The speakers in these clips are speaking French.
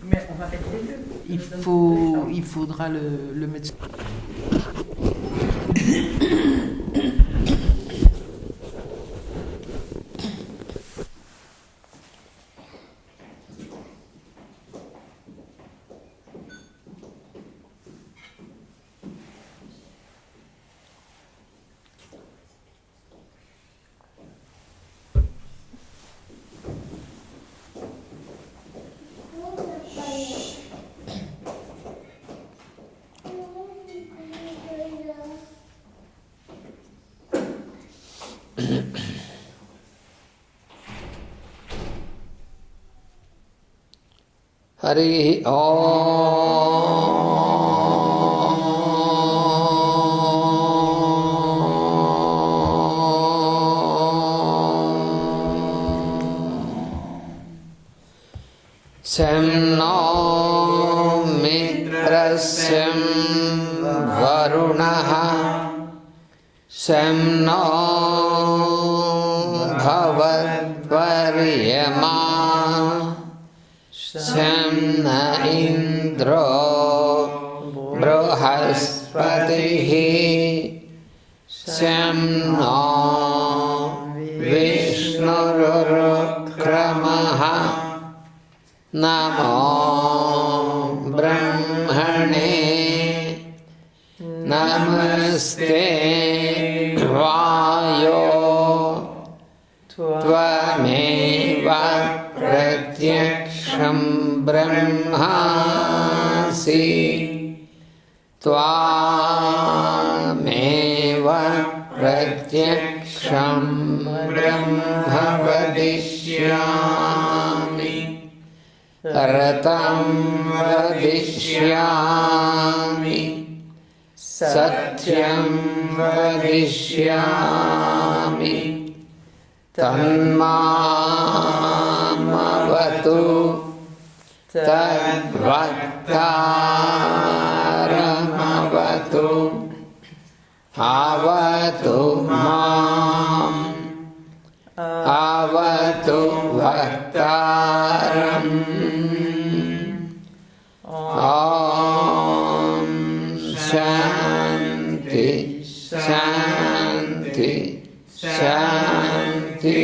Mais on va mettre les deux. Il faudra le mettre. Hari Sem no mitrasem varunaha Sem no bhavat varyama Sem na indro brahaspatihi Sem no vishnurkramaha Namo Brahmane Namaste Vayo Tvameva Pratyaksham Brahmasi Tvameva Pratyaksham Brahma Vadishyami Ratam vadishyami Satyam vadishyami Tanmamavatu Tadvaktaramavatu Avatu mam Avatu Vaktaram Om Shanti Shanti Shanti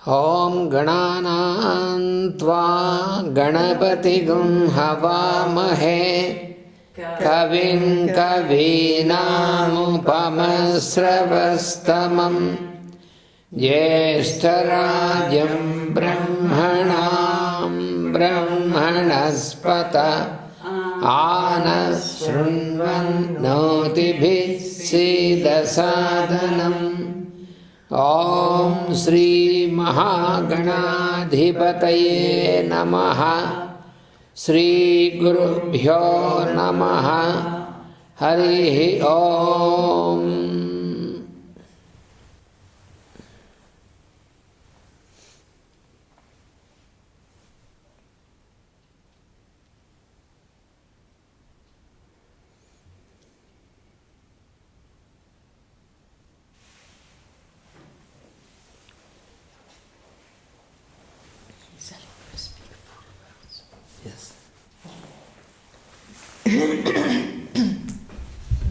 Om Gananam Tva Ganapatigum Havamahe Kavim Kavinamupamasravastamam Jyeshtarajam Brahmanam Brahmanaspata Anasrunvan Notibhi Siddhasadhanam Om Sri Mahaganadhipataye Namaha Sri Gurubhyo Namaha Hari Om.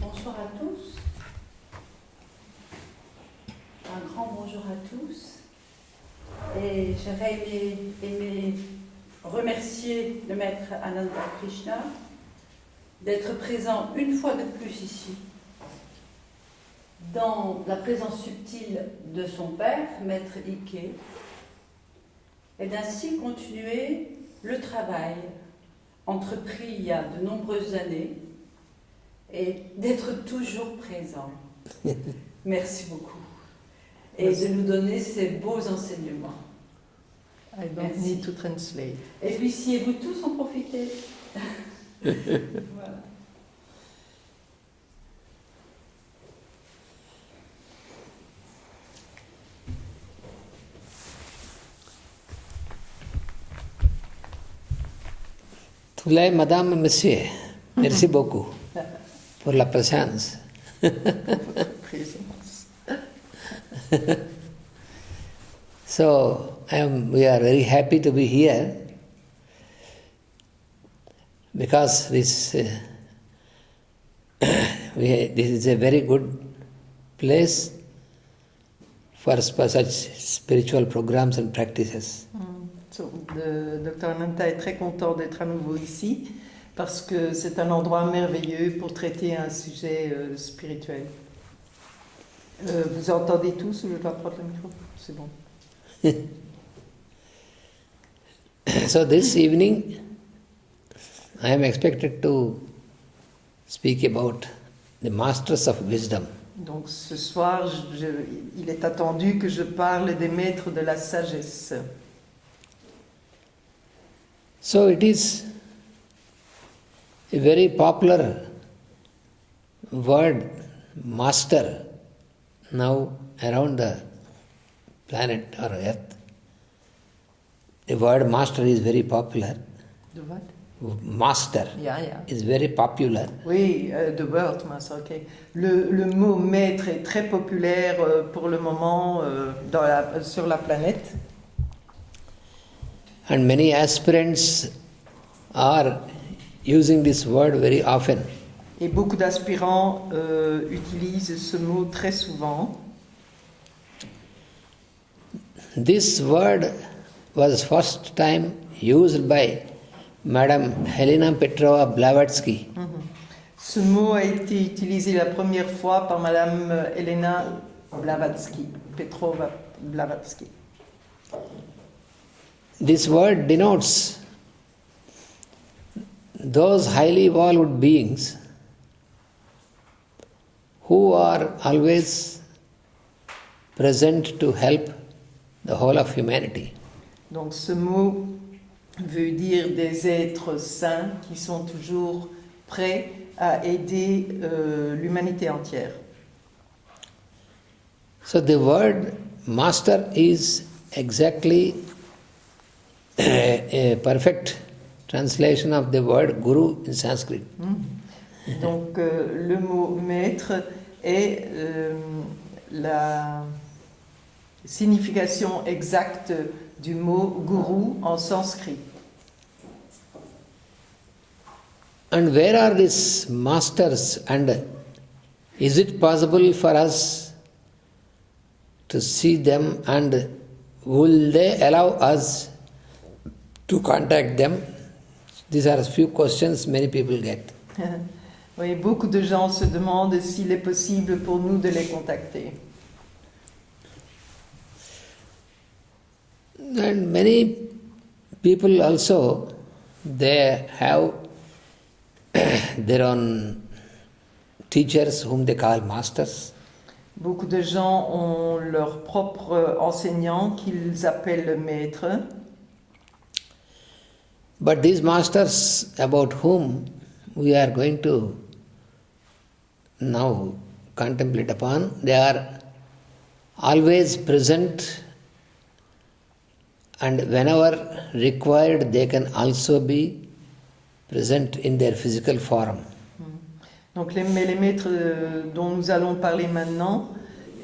Bonsoir à tous. Un grand bonjour à tous. Et j'aurais aimé remercier le maître Ananta Krishna d'être présent une fois de plus ici, dans la présence subtile de son père, maître Ikke, et d'ainsi continuer le travail entrepris il y a de nombreuses années et d'être toujours présent. Merci beaucoup. Et de nous donner ces beaux enseignements. I don't need to translate. Et puis si vous tous en profitez. Voilà. Madame, Monsieur, merci beaucoup pour la présence. pour votre présence. So, we are very happy to be here because this is a very good place for such spiritual programs and practices. So, le Dr Ananta est très content d'être à nouveau ici parce que c'est un endroit merveilleux pour traiter un sujet spirituel. Vous entendez tous ou je dois prendre le micro? C'est bon. So this evening I am expected to speak about the masters of wisdom. Donc ce soir, il est attendu que je parle des maîtres de la sagesse. So it is a very popular word, master, now around the planet or earth. The word master is very popular. The what? Master is very popular. Oui, the word master, ok. Le mot maître est très populaire pour le moment sur la planète. And many aspirants are using this word very often. Et beaucoup d'aspirants utilisent ce mot très souvent. This word was first time used by Madame Helena Petrova Blavatsky. Ce mot a été utilisé la première fois par Madame Helena Petrova Blavatsky. This word denotes those highly evolved beings who are always present to help the whole of humanity. Donc ce mot veut dire des êtres saints qui sont toujours prêts à aider l'humanité entière. So the word master is exactly a perfect translation of the word guru in Sanskrit. Donc le mot maître est la signification exacte du mot guru en sanskrit. And where are these masters, and is it possible for us to see them, and will they allow us to contact them? These are a few questions many people get. Oui, beaucoup de gens se demandent s'il est possible pour nous de les contacter. And many people also, they have their own teachers whom they call masters. Beaucoup de gens ont leur propre enseignant qu'ils appellent maître. But these masters about whom we are going to now contemplate upon, they are always present, and whenever required they can also be present in their physical form. Donc les maîtres dont nous allons parler maintenant,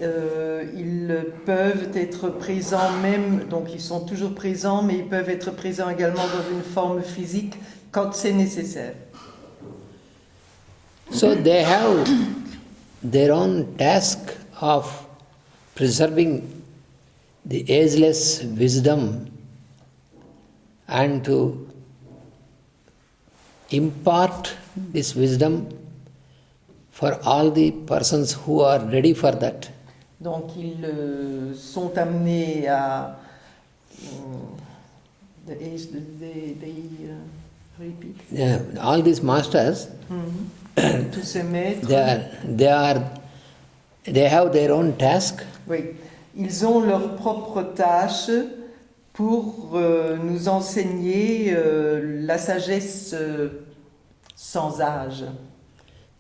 ils peuvent être présents même, donc ils sont toujours présents, mais ils peuvent être présents également dans une forme physique quand c'est nécessaire. So they have their own task of preserving the ageless wisdom and to impart this wisdom for all the persons who are ready for that. Donc ils sont amenés à All these masters, tous ces maîtres, they have their own task. Oui, ils ont leur propre tâche pour nous enseigner la sagesse sans âge.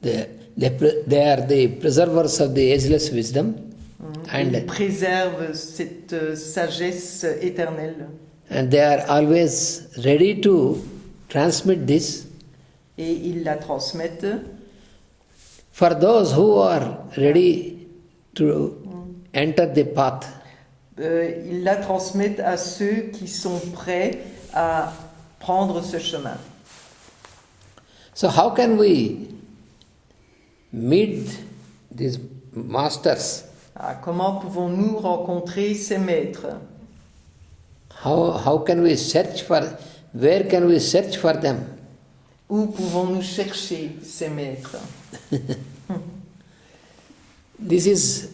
They are the preservers of the ageless wisdom. And ils préservent cette sagesse éternelle. And they are always ready to transmit this et ils la transmettent For those who are ready to enter the path, ils la transmettent à ceux qui sont prêts à prendre ce chemin. so how can we meet these masters? Comment pouvons-nous rencontrer ces maîtres? How can we search for, where can we search for them? Où pouvons-nous chercher ces maîtres? This is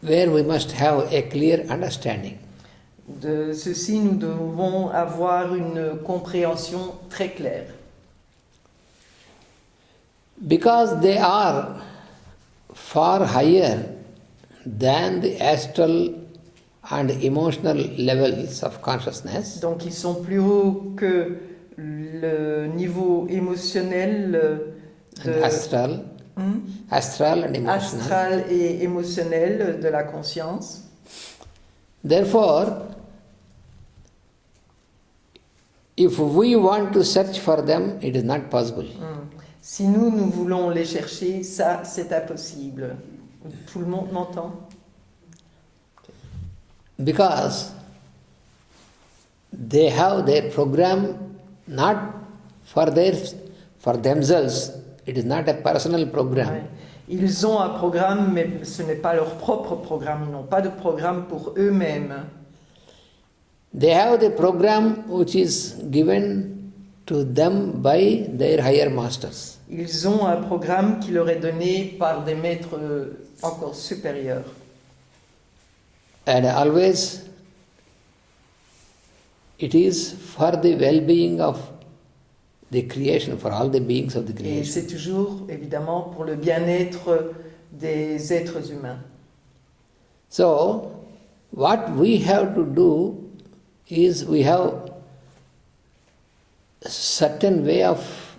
where we must have a clear understanding. De ceci, nous devons avoir une compréhension très claire. Because they are far higher than the astral and emotional levels of consciousness. Donc, ils sont plus hauts que le niveau émotionnel Astral and emotional. astral et émotionnel de la conscience. Therefore, if we want to search for them, it is not possible. Si nous voulons les chercher, ça, c'est impossible. Tout le monde m'entend? Because they have their program not for themselves. It is not a personal program. Ouais. Ils ont un programme, mais ce n'est pas leur propre programme. Ils n'ont pas de programme pour eux-mêmes. They have the program which is given to them by their higher masters. Ils ont un programme qui leur est donné par des maîtres encore supérieurs. And always it is for the well-being of the creation, for all the beings of the Et creation. c'est toujours, évidemment, pour le bien-être des êtres humains. So, what we have to do is we have a certain way of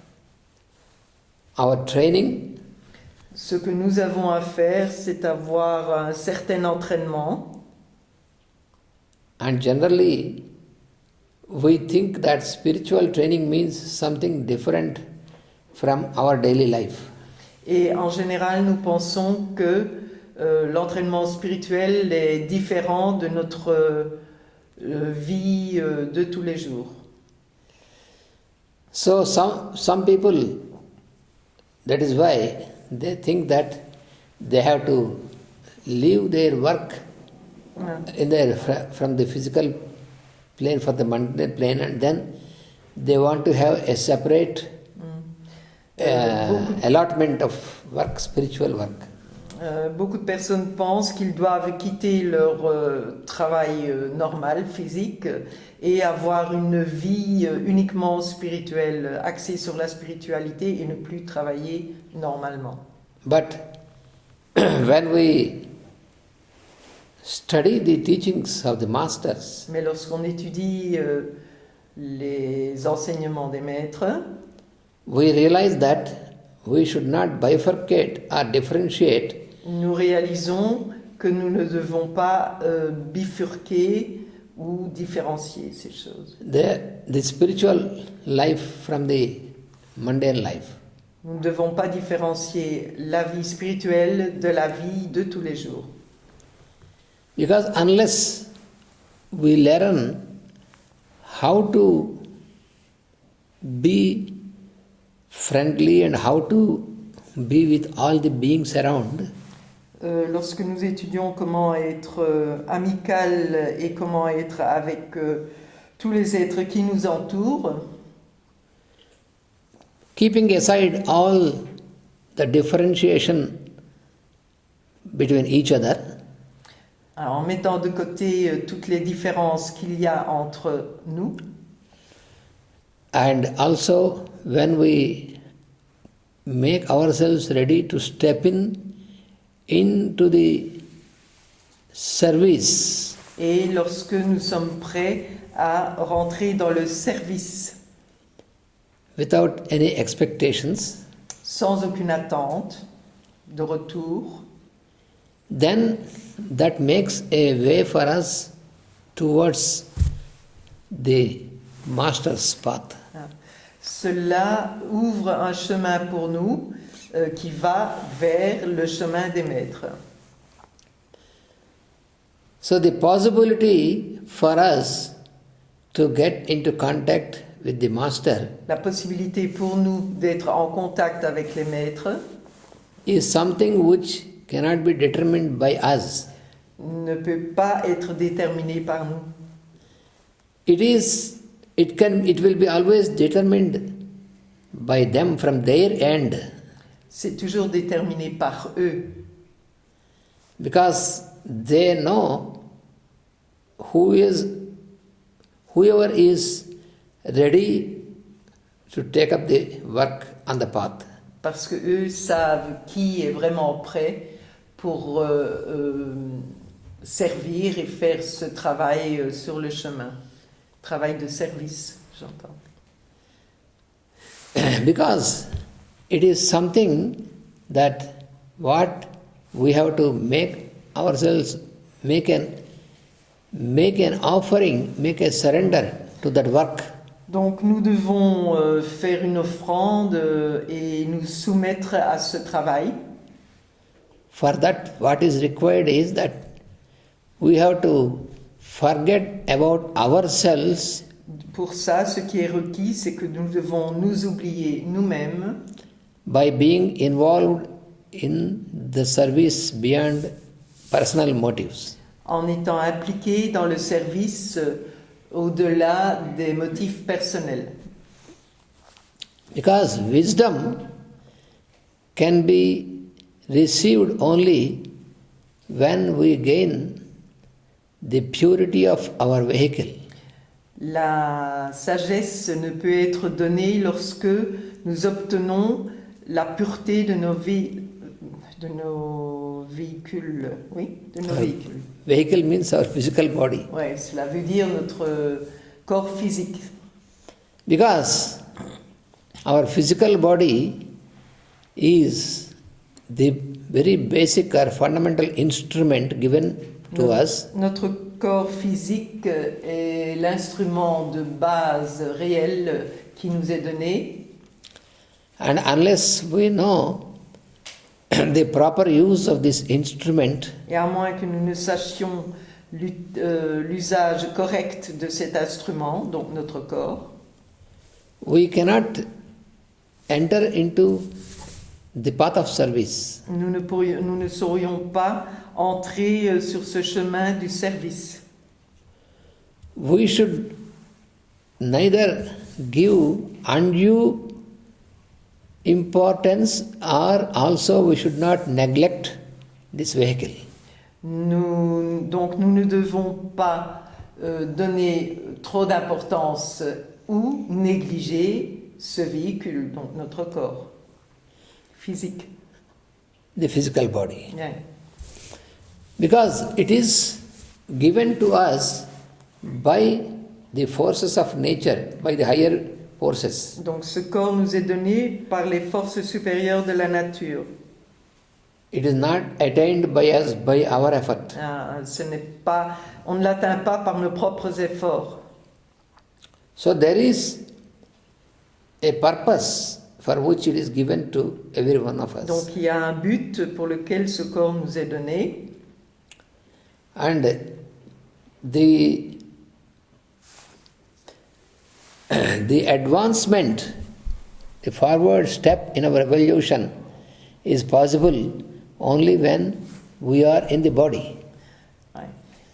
our training. Ce que nous avons à faire, c'est avoir un certain entraînement. And generally, we think that spiritual training means something different from our daily life. Et en général, nous pensons que l'entraînement spirituel est différent de notre vie de tous les jours. So some people, that is why they think that they have to leave their work in their, from the physical plane for the mundane plane, and then they want to have a separate allotment of work, spiritual work. Beaucoup de personnes pensent qu'ils doivent quitter leur travail normal, physique, et avoir une vie uniquement spirituelle, axée sur la spiritualité et ne plus travailler normalement. But when we study the teachings of the masters, Mais lorsqu'on étudie les enseignements des maîtres, we realize that we should not bifurcate or differentiate nous réalisons que nous ne devons pas bifurquer ou différencier ces choses. the spiritual life from the mundane life. Nous ne devons pas différencier la vie spirituelle de la vie de tous les jours. Because unless we learn how to be friendly and how to be with all the beings around, Lorsque nous étudions comment être amical et comment être avec tous les êtres qui nous entourent, keeping aside all the differentiation between each other, en mettant de côté toutes les différences qu'il y a entre nous, and also when we make ourselves ready to step into the service, et lorsque nous sommes prêts à rentrer dans le service without any expectations, sans aucune attente de retour, then that makes a way for us towards the master's path. cela ouvre un chemin pour nous qui va vers le chemin des maîtres. So the possibility for us to get into contact with the master La possibilité pour nous d'être en contact avec les maîtres is something which cannot be determined by us. ne peut pas être déterminée par nous. It will be always determined by them from their end, C'est toujours déterminé par eux, because they know whoever is ready to take up the work on the path. parce que eux savent qui est vraiment prêt pour servir et faire ce travail sur le chemin. Travail de service, j'entends. Because it is something that what we have to make ourselves make an offering, make a surrender to that work. Donc nous devons faire une offrande et nous soumettre à ce travail. For that, what is required is that we have to forget about ourselves Pour ça, ce qui est requis, c'est que nous devons nous oublier nous-mêmes by being involved in the service beyond personal motives. en étant impliqués dans le service au-delà des motifs personnels. Because wisdom can be received only when we gain the purity of our vehicle. La sagesse ne peut être donnée lorsque nous obtenons la pureté de nos véhicules. Oui, de nos véhicules. Vehicle means our physical body. Ouais, cela veut dire notre corps physique. Because our physical body is the very basic or fundamental instrument given to us. Notre corps physique est l'instrument de base réel qui nous est donné. And unless we know the proper use of this instrument, Et à moins que nous ne sachions l'usage correct de cet instrument, donc notre corps, we cannot enter into the path of service. nous ne saurions pas entrer sur ce chemin du service. We should neither give undue importance or also we should not neglect this vehicle. Donc nous ne devons pas donner trop d'importance ou négliger ce véhicule, donc notre corps physique. The physical body. Yeah. Because it is given to us by the forces of nature, by the higher forces. Donc ce corps nous est donné par les forces supérieures de la nature. It is not attained by us by our effort. On ne l'atteint pas par nos propres efforts. So there is a purpose for which it is given to every one of us. Donc il y a un but pour lequel ce corps nous est donné. And the advancement, the forward step in our evolution is possible only when we are in the body.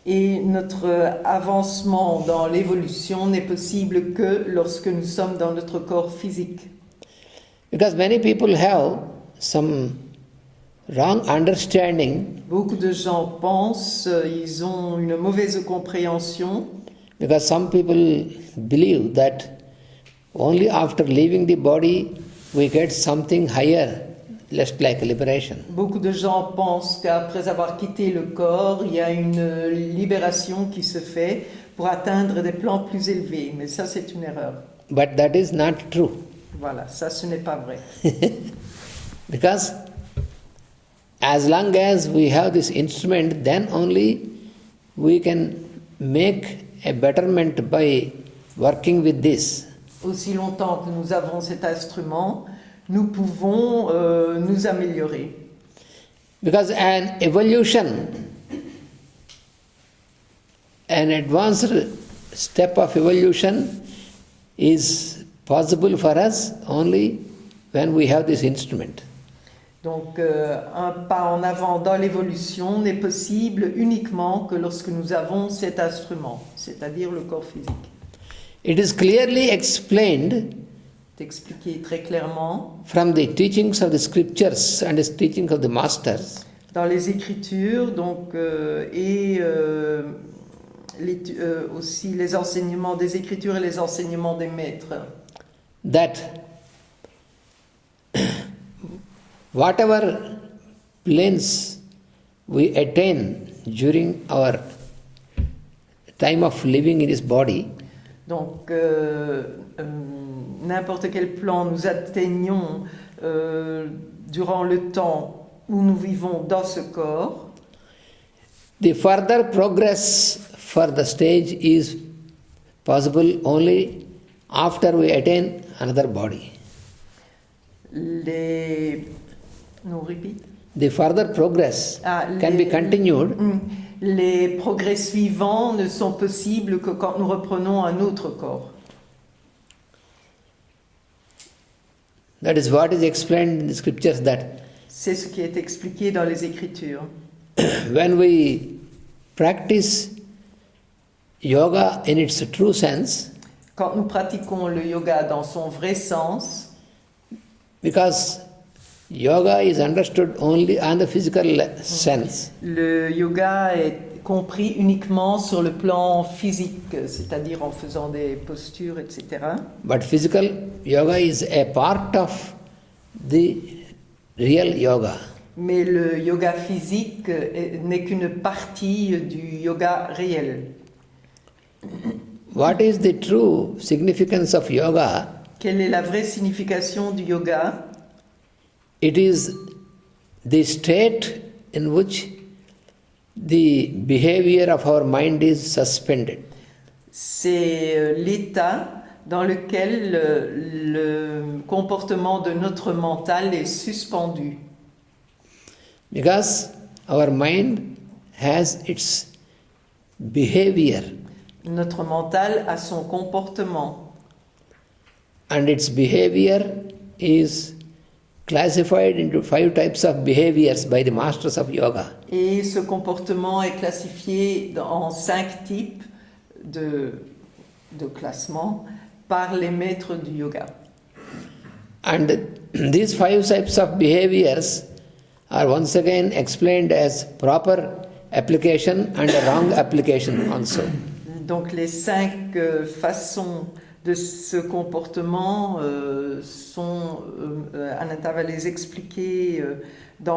Et notre avancement dans l'évolution n'est possible que lorsque nous sommes dans notre corps physique. Because many people have some wrong understanding. Beaucoup de gens pensent, ils ont une mauvaise compréhension. Because some people believe that only after leaving the body we get something higher, just like liberation. Beaucoup de gens pensent qu'après avoir quitté le corps, il y a une libération qui se fait pour atteindre des plans plus élevés. Mais ça, c'est une erreur. But that is not true. Voilà, ça, ce n'est pas vrai. Because as long as we have this instrument, then only we can make a betterment by working with this. Aussi longtemps que nous avons cet instrument, nous pouvons nous améliorer. Because an evolution, an advanced step of evolution is possible for us only when we have this instrument. Donc un pas en avant dans l'évolution n'est possible uniquement que lorsque nous avons cet instrument, c'est-à-dire le corps physique. It is clearly explained C'est expliqué très clairement from the teachings of the scriptures and the teachings of the masters dans les Écritures, donc aussi les enseignements des Écritures et les enseignements des maîtres. that whatever planes we attain during our time of living in this body, Donc n'importe quel plan nous atteignons durant le temps où nous vivons dans ce corps, the further progress for the stage is possible only after we attain another body. Nous repeat. The further progress can be continued Les progrès suivants ne sont possibles que quand nous reprenons un autre corps. That is what is explained in the scriptures, that C'est ce qui est expliqué dans les Écritures. when we practice yoga in its true sense, Quand nous pratiquons le yoga dans son vrai sens, because yoga is understood only on the physical sense, le yoga est compris uniquement sur le plan physique, c'est-à-dire en faisant des postures, etc. but physical yoga is a part of the real yoga. Mais le yoga physique n'est qu'une partie du yoga réel. What is the true significance of yoga? Quelle est la vraie signification du yoga? It is the state in which the behavior of our mind is suspended. C'est l'état dans lequel le comportement de notre mental est suspendu. Because our mind has its behavior, Notre mental a son comportement. and its behavior is classified into 5 types of behaviors by the masters of yoga. Et ce comportement est classifié en 5 types de classement par les maîtres du yoga. And these 5 types of behaviors are once again explained as proper application and a wrong application also. Donc les 5 façons de ce comportement Ananta va les expliquer de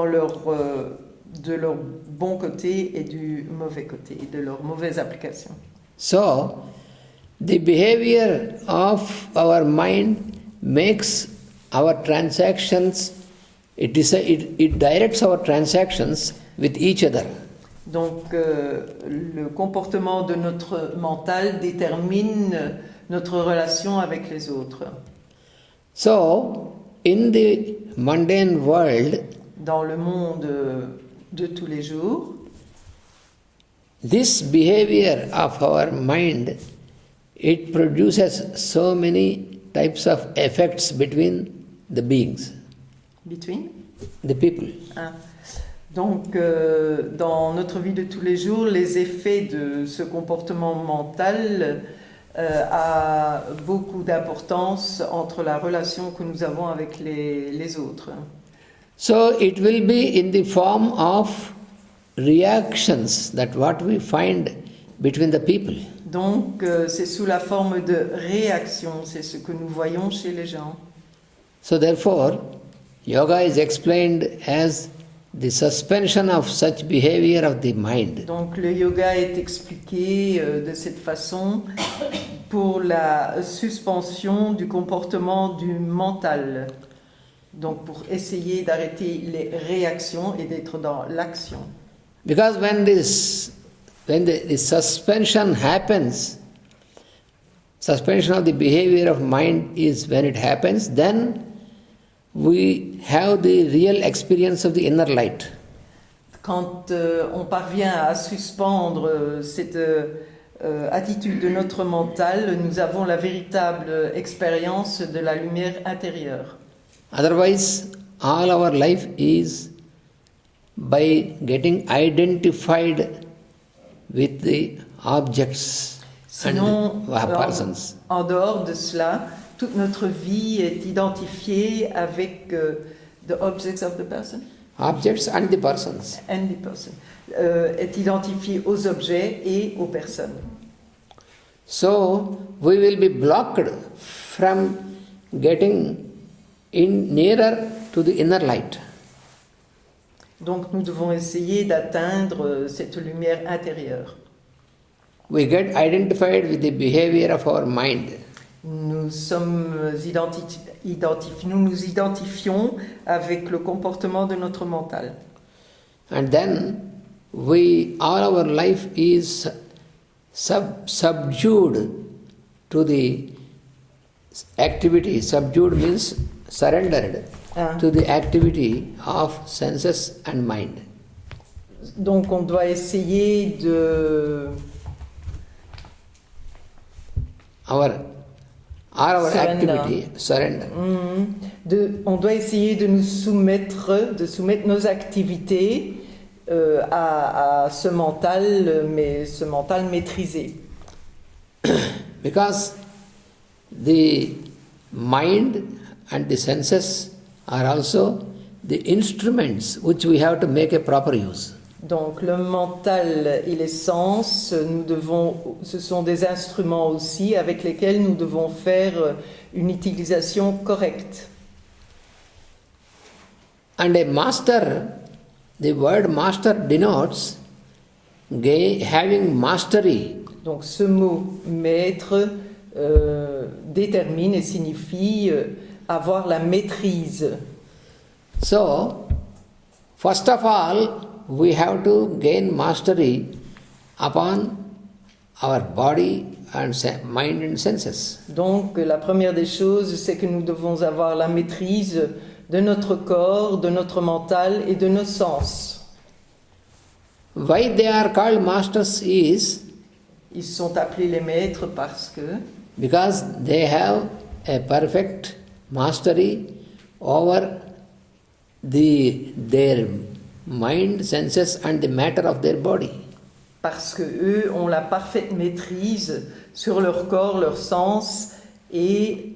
leur bon côté et du mauvais côté, de leur mauvaise application. So, the behavior of our mind makes our transactions, it directs our transactions with each other. Donc le comportement de notre mental détermine notre relation avec les autres. So, in the mundane world, Dans le monde de tous les jours, this behavior of our mind, it produces so many types of effects between the beings, the people. Donc, dans notre vie de tous les jours, les effets de ce comportement mental a beaucoup d'importance entre la relation que nous avons avec les autres. So it will be in the form of reactions, that what we find between the people. Donc, c'est sous la forme de réaction, c'est ce que nous voyons chez les gens. So therefore, yoga is explained as the suspension of such behavior of the mind. Donc le yoga est expliqué de cette façon pour la suspension du comportement du mental. Donc pour essayer d'arrêter les réactions et d'être dans l'action. Because when the suspension happens, suspension of the behavior of mind is when it happens, then we have the real experience of the inner light. Quand on parvient à suspendre cette attitude de notre mental, nous avons la véritable expérience de la lumière intérieure. Otherwise, all our life is by getting identified with the objects Sinon, and persons. en dehors de cela, toute notre vie est identifiée avec the objects of the person Objects and the persons. and the person. Est identifiée aux objets et aux personnes. So, we will be blocked from getting in nearer to the inner light. Donc nous devons essayer d'atteindre cette lumière intérieure. We get identified with the behavior of our mind. Nous nous identifions avec le comportement de notre mental. And then all our life is subdued to the activity. Subdued means surrendered to the activity of senses and mind. Donc on doit essayer de Our Surrender. activity, surrender. On doit essayer de soumettre nos activités à ce mental, mais ce mental maîtrisé. Because the mind and the senses are also the instruments which we have to make a proper use. Donc le mental et les sens, ce sont des instruments aussi avec lesquels nous devons faire une utilisation correcte. And a master, the word master denotes having mastery. Donc ce mot maître détermine et signifie avoir la maîtrise. So, first of all, we have to gain mastery upon our body and mind and senses. Donc la première des choses, c'est que nous devons avoir la maîtrise de notre corps, de notre mental et de nos sens. Why they are called masters is Ils sont appelés les maîtres because they have a perfect mastery over their mind, senses and the matter of their body. parce que eux ont la parfaite maîtrise sur leur corps, leur sens et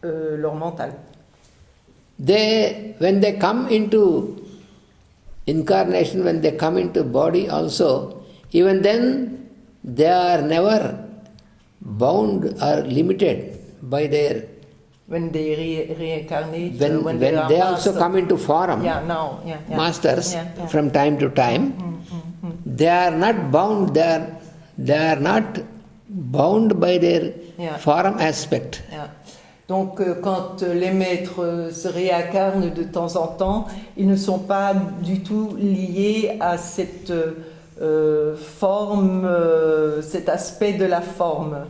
leur mental. When they come into incarnation, when they come into body also, even then they are never bound or limited by their. When they reincarnate, When they also come into form, masters from time to time, they are not bound. They are not bound by their form aspect. Donc, quand les maîtres se réincarnent de temps en temps, ils ne sont pas du tout liés à cette forme, cet aspect de la forme.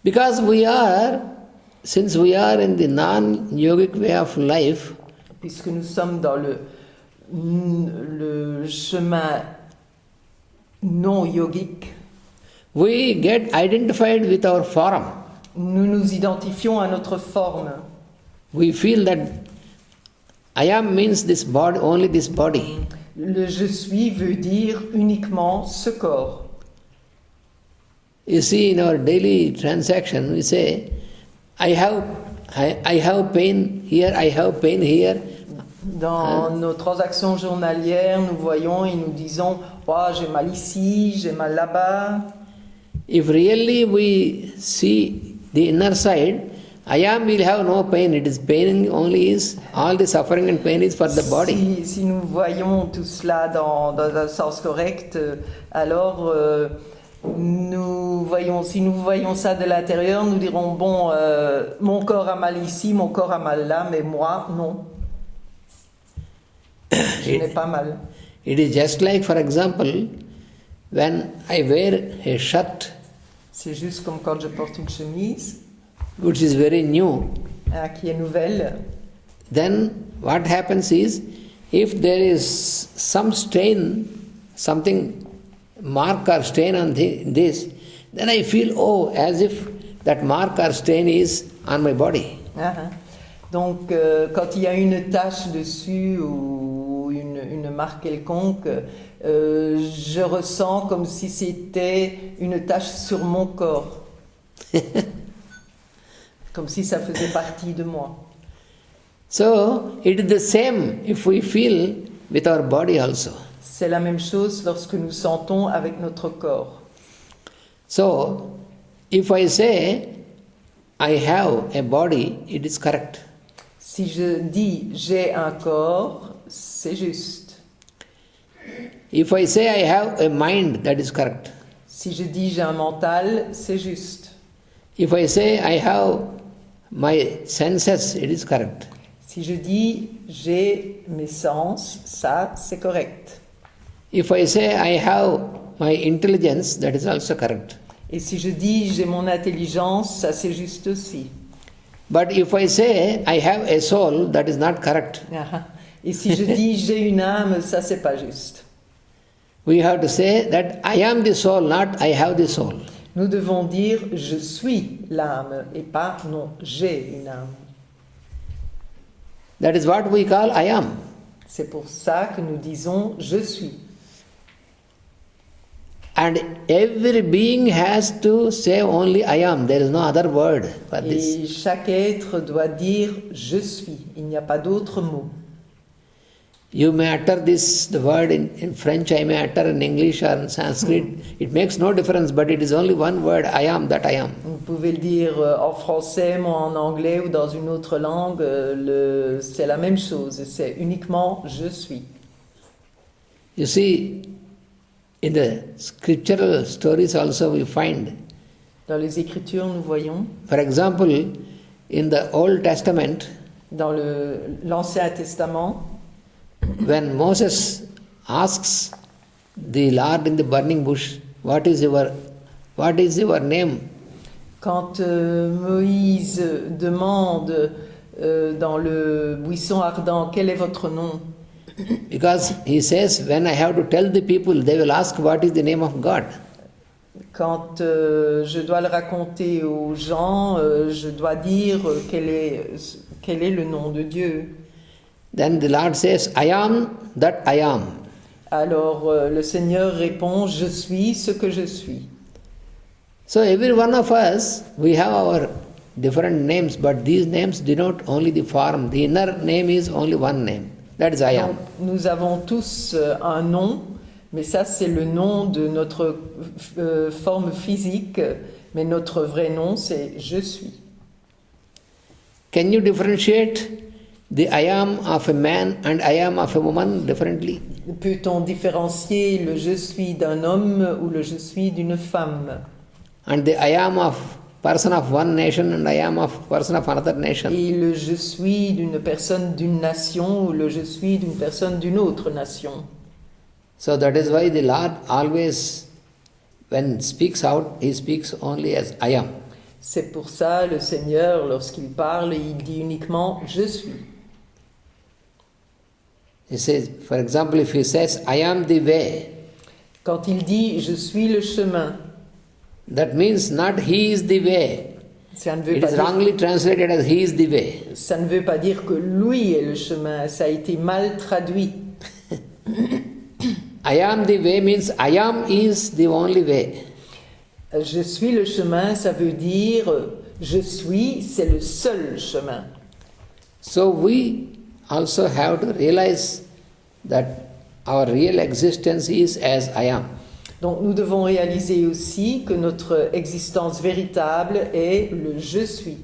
Because since we are in the non-yogic way of life, puisque nous sommes dans le chemin non yogique, we get identified with our form. nous nous identifions à notre forme. We feel that I am means this body, only this body. Le je suis veut dire uniquement ce corps. You see, in our daily transaction, we say, I have pain here, I have pain here. Dans nos transactions journalières, nous voyons et nous disons oh, j'ai mal ici, j'ai mal là-bas. If really we see the inner side, I am will have no pain. It is pain only is, all the suffering and pain is for the body. Si nous voyons tout cela dans un sens correct, alors si nous voyons ça de l'intérieur, nous dirons bon, mon corps a mal ici, mon corps a mal là, mais moi, non. Je n'ai pas mal. It is just like, for example, when I wear a shirt, c'est juste comme quand je porte une chemise, which is very new. Qui est nouvelle. then what happens is, if there is some stain, something mark or stain on this, then I feel, oh, as if that mark or stain is on my body. Uh-huh. Donc, quand il y a une tache dessus ou une marque quelconque, je ressens comme si c'était une tache sur mon corps. Comme si ça faisait partie de moi. So, it is the same if we feel with our body also. C'est la même chose lorsque nous sentons avec notre corps. So, if I say, I have a body, it is correct. Si je dis j'ai un corps, c'est juste. If I say I have a mind, that is correct. Si je dis j'ai un mental, c'est juste. If I say I have my senses, it is correct. Si je dis j'ai mes sens, ça c'est correct. If I say I have my intelligence, that is also correct. Et si je dis j'ai mon intelligence, ça c'est juste aussi. But if I say I have a soul, that is not correct. Et si je dis j'ai une âme, ça c'est pas juste. We have to say that I am the soul, not I have the soul. Nous devons dire je suis l'âme et pas non, j'ai une âme. That is what we call I am. C'est pour ça que nous disons je suis. And every being has to say only I am. There is no other word for this. Et chaque être doit dire je suis. Il n'y a pas d'autre mot. You may utter the word in French, I may utter in English or in Sanskrit. It makes no difference, but it is only one word, I am, that I am. Vous pouvez le dire en français, moi en anglais ou dans une autre langue, c'est la même chose. C'est uniquement je suis. You see, in the scriptural stories also we find, Dans les Écritures, nous voyons, for example, in the Old Testament, dans l'Ancien Testament, when Moses asks the Lord in the burning bush, what is your name? quand Moïse demande dans le buisson ardent, quel est votre nom? Because he says, when I have to tell the people, they will ask what is the name of God. Quand je dois le raconter aux gens, je dois dire quel est le nom de Dieu. Then the Lord says, I am that I am. Alors le Seigneur répond, je suis ce que je suis. So every one of us, we have our different names, but these names denote only the form. The inner name is only one name. That is I am. Donc, nous avons tous un nom, mais ça c'est le nom de notre forme physique, mais notre vrai nom c'est je suis. Can you differentiate the I am of a man and I am of a woman differently? Peut-on différencier le je suis d'un homme ou le je suis d'une femme? And the I am of person of one nation and I am of person of another nation? Et le je suis d'une personne d'une nation ou le je suis d'une personne d'une autre nation? So that is why the Lord always, when speaks out, he speaks only as I am. C'est pour ça le Seigneur, lorsqu'il parle, il dit uniquement je suis. He says, for example, if he says, I am the way, Quand il dit je suis le chemin, that means not he is the way. ça ne veut It pas is dire, wrongly translated as he is the way. ça ne veut pas dire que lui est le chemin, ça a été mal traduit. I am the way means I am is the only way. Je suis le chemin, ça veut dire je suis, c'est le seul chemin. So we also have to realize that our real existence is as I am. Donc nous devons réaliser aussi que notre existence véritable est le je suis.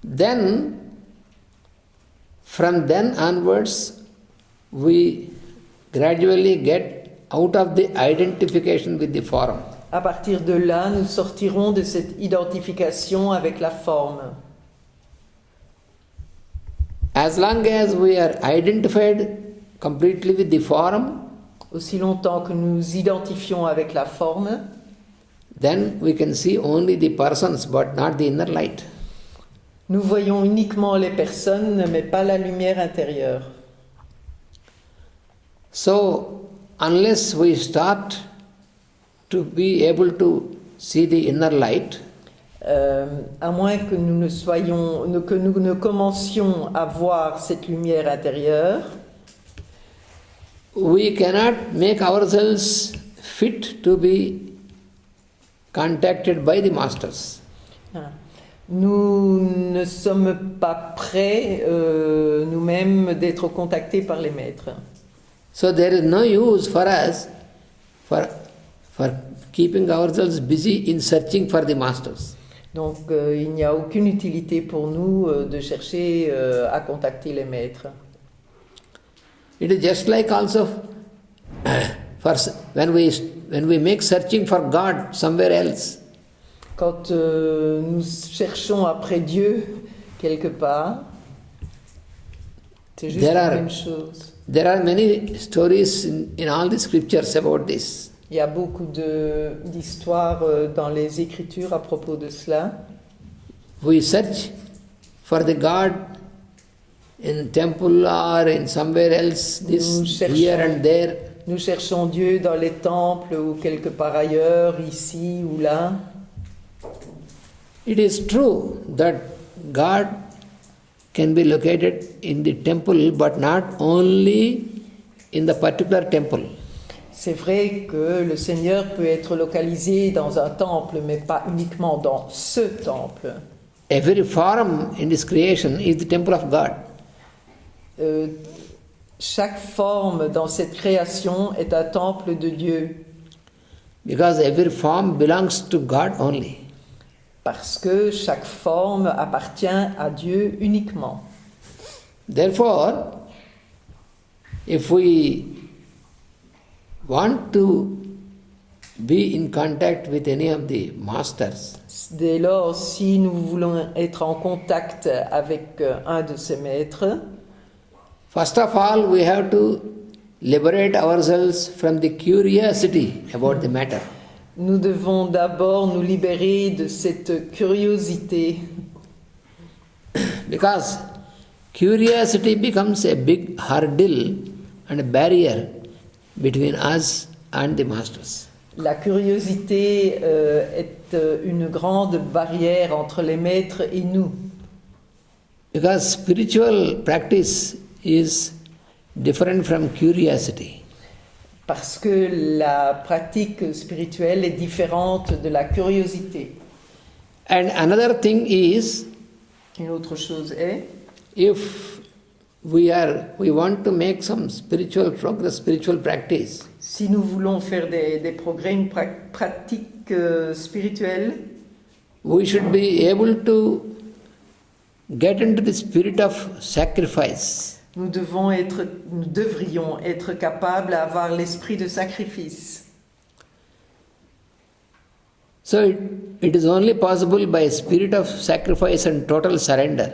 Then, from then onwards, we gradually get out of the identification with the form. À partir de là, nous sortirons de cette identification avec la forme. As long as we are identified completely with the form, Aussi longtemps que nous identifions avec la forme, then we can see only the persons but not the inner light. Nous voyons uniquement les personnes, mais pas la lumière intérieure. So, unless we start to be able to see the inner light, À moins que nous ne commencions à voir cette lumière intérieure, we cannot make ourselves fit to be contacted by the masters. nous ne sommes pas prêts nous-mêmes d'être contactés par les maîtres. So there is no use for us for keeping ourselves busy in searching for the masters. Donc il n'y a aucune utilité pour nous de chercher à contacter les maîtres. It is just like also for when we make searching for God somewhere else. Quand nous cherchons après Dieu quelque part, c'est juste la même chose. There are many stories in all the scriptures about this. Il y a beaucoup d'histoires dans les Écritures à propos de cela. We search for the God in temple or in somewhere else, here and there. Nous cherchons Dieu dans les temples ou quelque part ailleurs, ici ou là. It is true that God can be located in the temple, but not only in the particular temple. C'est vrai que le Seigneur peut être localisé dans un temple, mais pas uniquement dans ce temple. Every form in this creation is the temple of God. Chaque forme dans cette création est un temple de Dieu. Because every form belongs to God only. Parce que chaque forme appartient à Dieu uniquement. Therefore, if we want to be in contact with any of the masters, Dès lors, si nous voulons être en contact avec un de ces maîtres, first of all, we have to liberate ourselves from the curiosity about the matter. nous devons d'abord nous libérer de cette curiosité. Because curiosity becomes a big hurdle and a barrier between us and the masters. La curiosité est une grande barrière entre les maîtres et nous. Because spiritual practice is different from curiosity. Parce que la pratique spirituelle est différente de la curiosité. And another thing is, Une autre chose est, if we want to make some spiritual progress, spiritual practice, si nous voulons faire des progrès, une pratique spirituelle, we should be able to get into the spirit of sacrifice. nous devrions être capables d'avoir l'esprit de sacrifice. So it is only possible by a spirit of sacrifice and total surrender.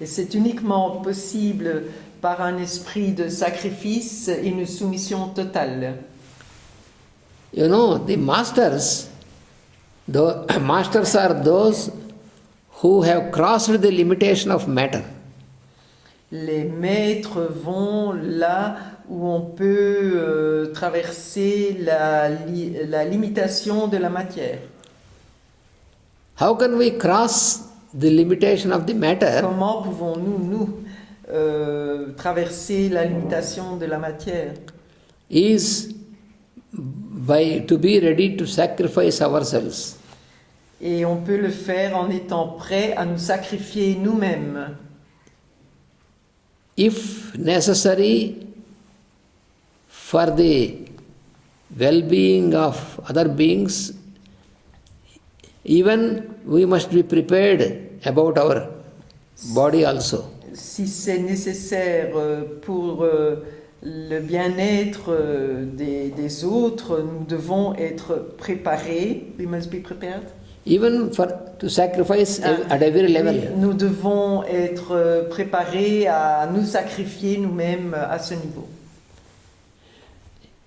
Et c'est uniquement possible par un esprit de sacrifice et une soumission totale. You know, the masters are those who have crossed the limitation of matter. Les maîtres vont là où on peut traverser la limitation de la matière. How can we cross the limitation of the matter? Comment pouvons-nous traverser la limitation de la matière? Is by to be ready to sacrifice ourselves. Et on peut le faire en étant prêt à nous sacrifier nous-mêmes. If necessary, for the well-being of other beings, even we must be prepared about our body also. Si c'est nécessaire pour le bien-être des autres, nous devons être préparés. We must be prepared. Even to sacrifice at every level. Oui, nous devons être préparés à nous sacrifier nous-mêmes à ce niveau.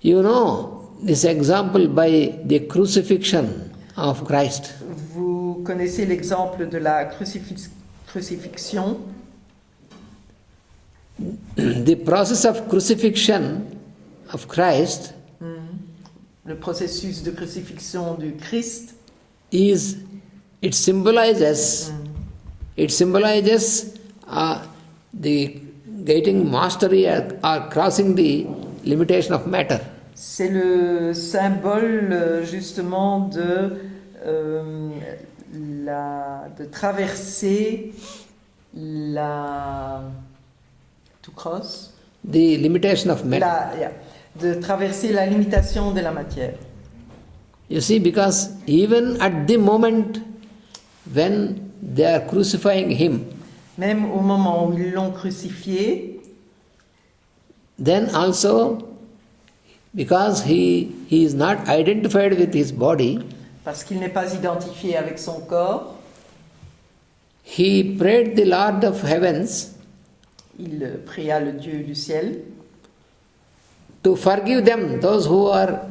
You know, this example by the crucifixion of Christ. Vous connaissez l'exemple de la crucifixion. The process of crucifixion of Christ Le processus de crucifixion du Christ, it symbolizes the getting mastery or crossing the limitation of matter. c'est le symbole justement de traverser to cross, The limitation of matter. de traverser la limitation de la matière. You see, because even at the moment when they are crucifying him, Même au moment où ils l'ont crucifié, then also, because he is not identified with his body, parce qu'il n'est pas identifié avec son corps, he prayed the Lord of heavens il pria le Dieu du ciel to forgive them, those who are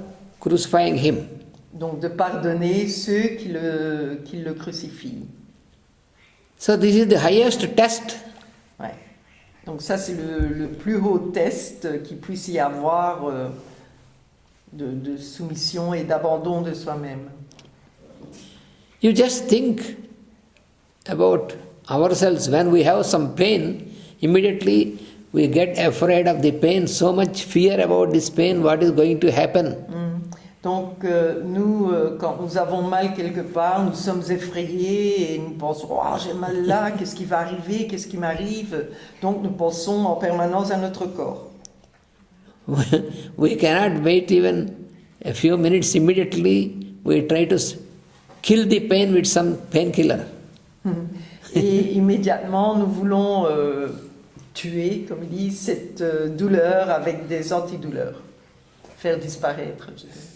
crucifying him. donc de pardonner ceux qui le crucifient. So this is the highest test. Ouais. Donc ça c'est le plus haut test qu'il puisse y avoir de soumission et d'abandon de soi-même. You just think about ourselves when we have some pain, immediately we get afraid of the pain, so much fear about this pain, what is going to happen. Donc nous, quand nous avons mal quelque part, nous sommes effrayés et nous pensons « Oh, j'ai mal là, qu'est-ce qui va arriver, qu'est-ce qui m'arrive ?» Donc nous pensons en permanence à notre corps. We cannot wait even a few minutes, immediately we try to kill the pain with some painkiller. Et immédiatement, nous voulons tuer, comme il dit, cette douleur avec des antidouleurs. Faire disparaître.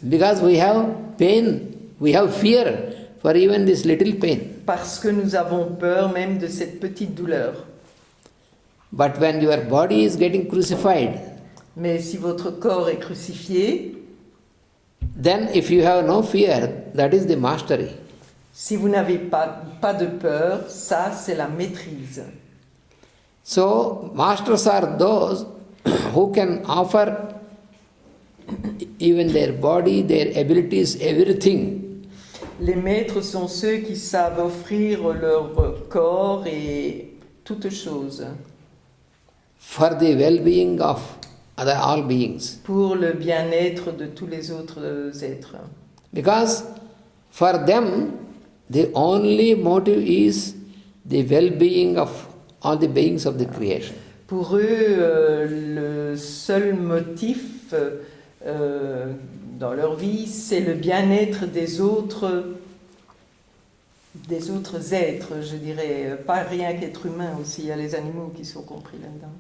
Because we have pain, we have fear for even this little pain. Parce que nous avons peur même de cette petite douleur. But when your body is getting crucified, Mais si votre corps est crucifié, then if you have no fear, that is the mastery. si vous n'avez pas de peur, ça c'est la maîtrise. So, masters are those who can offer even their body, their abilities, everything. Les maîtres sont ceux qui savent offrir leur corps et toutes choses For the well-being of all beings. pour le bien-être de tous les autres êtres. Because for them, the only motive is the well-being of all the beings of the creation. Pour eux, le seul motif dans leur vie, c'est le bien-être des autres êtres, je dirais, pas rien qu'être humain aussi, il y a les animaux qui sont compris là-dedans.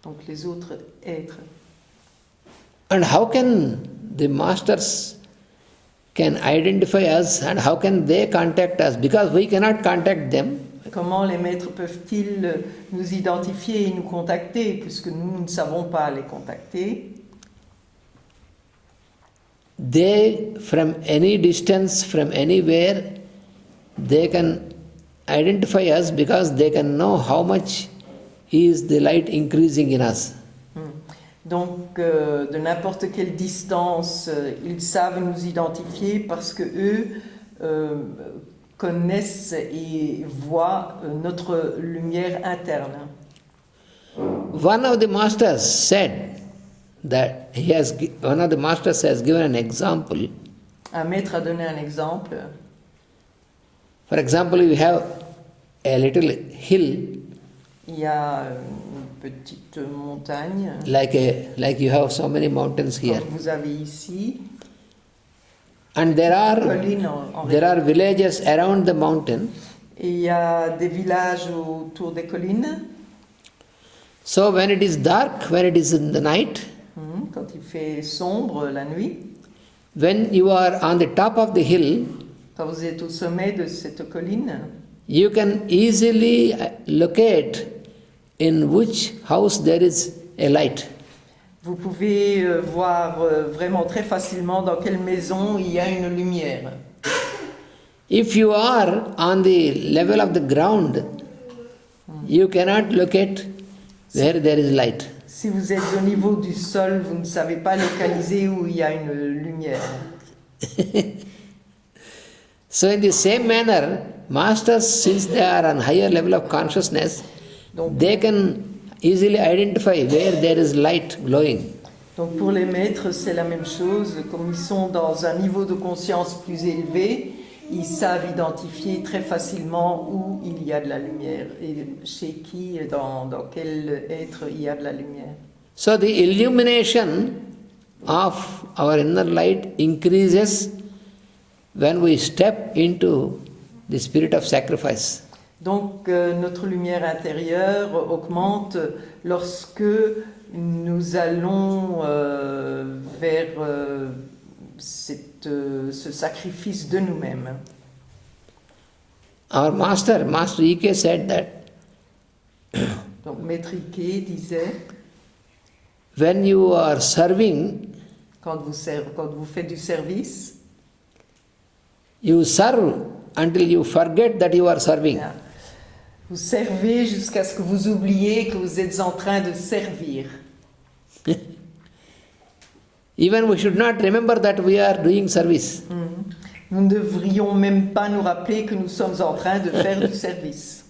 Donc les autres êtres. And how can the masters can identify us and how can they contact us? Because we cannot contact them. Comment les maîtres peuvent-ils nous identifier et nous contacter, puisque nous ne savons pas les contacter? They, from any distance, from anywhere, they can identify us because they can know how much is the light increasing in us. Donc, de n'importe quelle distance, ils savent nous identifier parce que eux connaissent et voient notre lumière interne. One of the masters said that one of the masters has given an example. Un maître a donné un exemple. For example, we have a little hill. Il y a une petite montagne. Like you have so many mountains here. Comme vous avez ici. And there Collines are villages around the mountain. Et il y a des villages autour des collines. So when it is dark, when it is in the night, quand il fait sombre la nuit, when you are on the top of the hill, quand vous êtes au sommet de cette colline, you can easily locate in which house there is a light. vous pouvez voir vraiment très facilement dans quelle maison il y a une lumière. If you are on the level of the ground, you cannot locate where there is light. Si vous êtes au niveau du sol, vous ne savez pas localiser où il y a une lumière. So in the same manner, masters, since they are on higher level of consciousness, they can easily identify where there is light glowing. Donc pour les maîtres, c'est la même chose. Comme ils sont dans un niveau de conscience plus élevé, ils savent identifier très facilement où il y a de la lumière et chez qui, dans quel être il y a de la lumière. So the illumination of our inner light increases when we step into the spirit of sacrifice. Donc notre lumière intérieure augmente lorsque nous allons vers ce sacrifice de nous-mêmes. Our master Ike said that Donc Maître Ike disait, when you are serving, quand vous faites du service, you serve until you forget that you are serving. Vous servez jusqu'à ce que vous oubliez que vous êtes en train de servir. Even we should not remember that we are doing service. Nous ne devrions même pas nous rappeler que nous sommes en train de faire du service.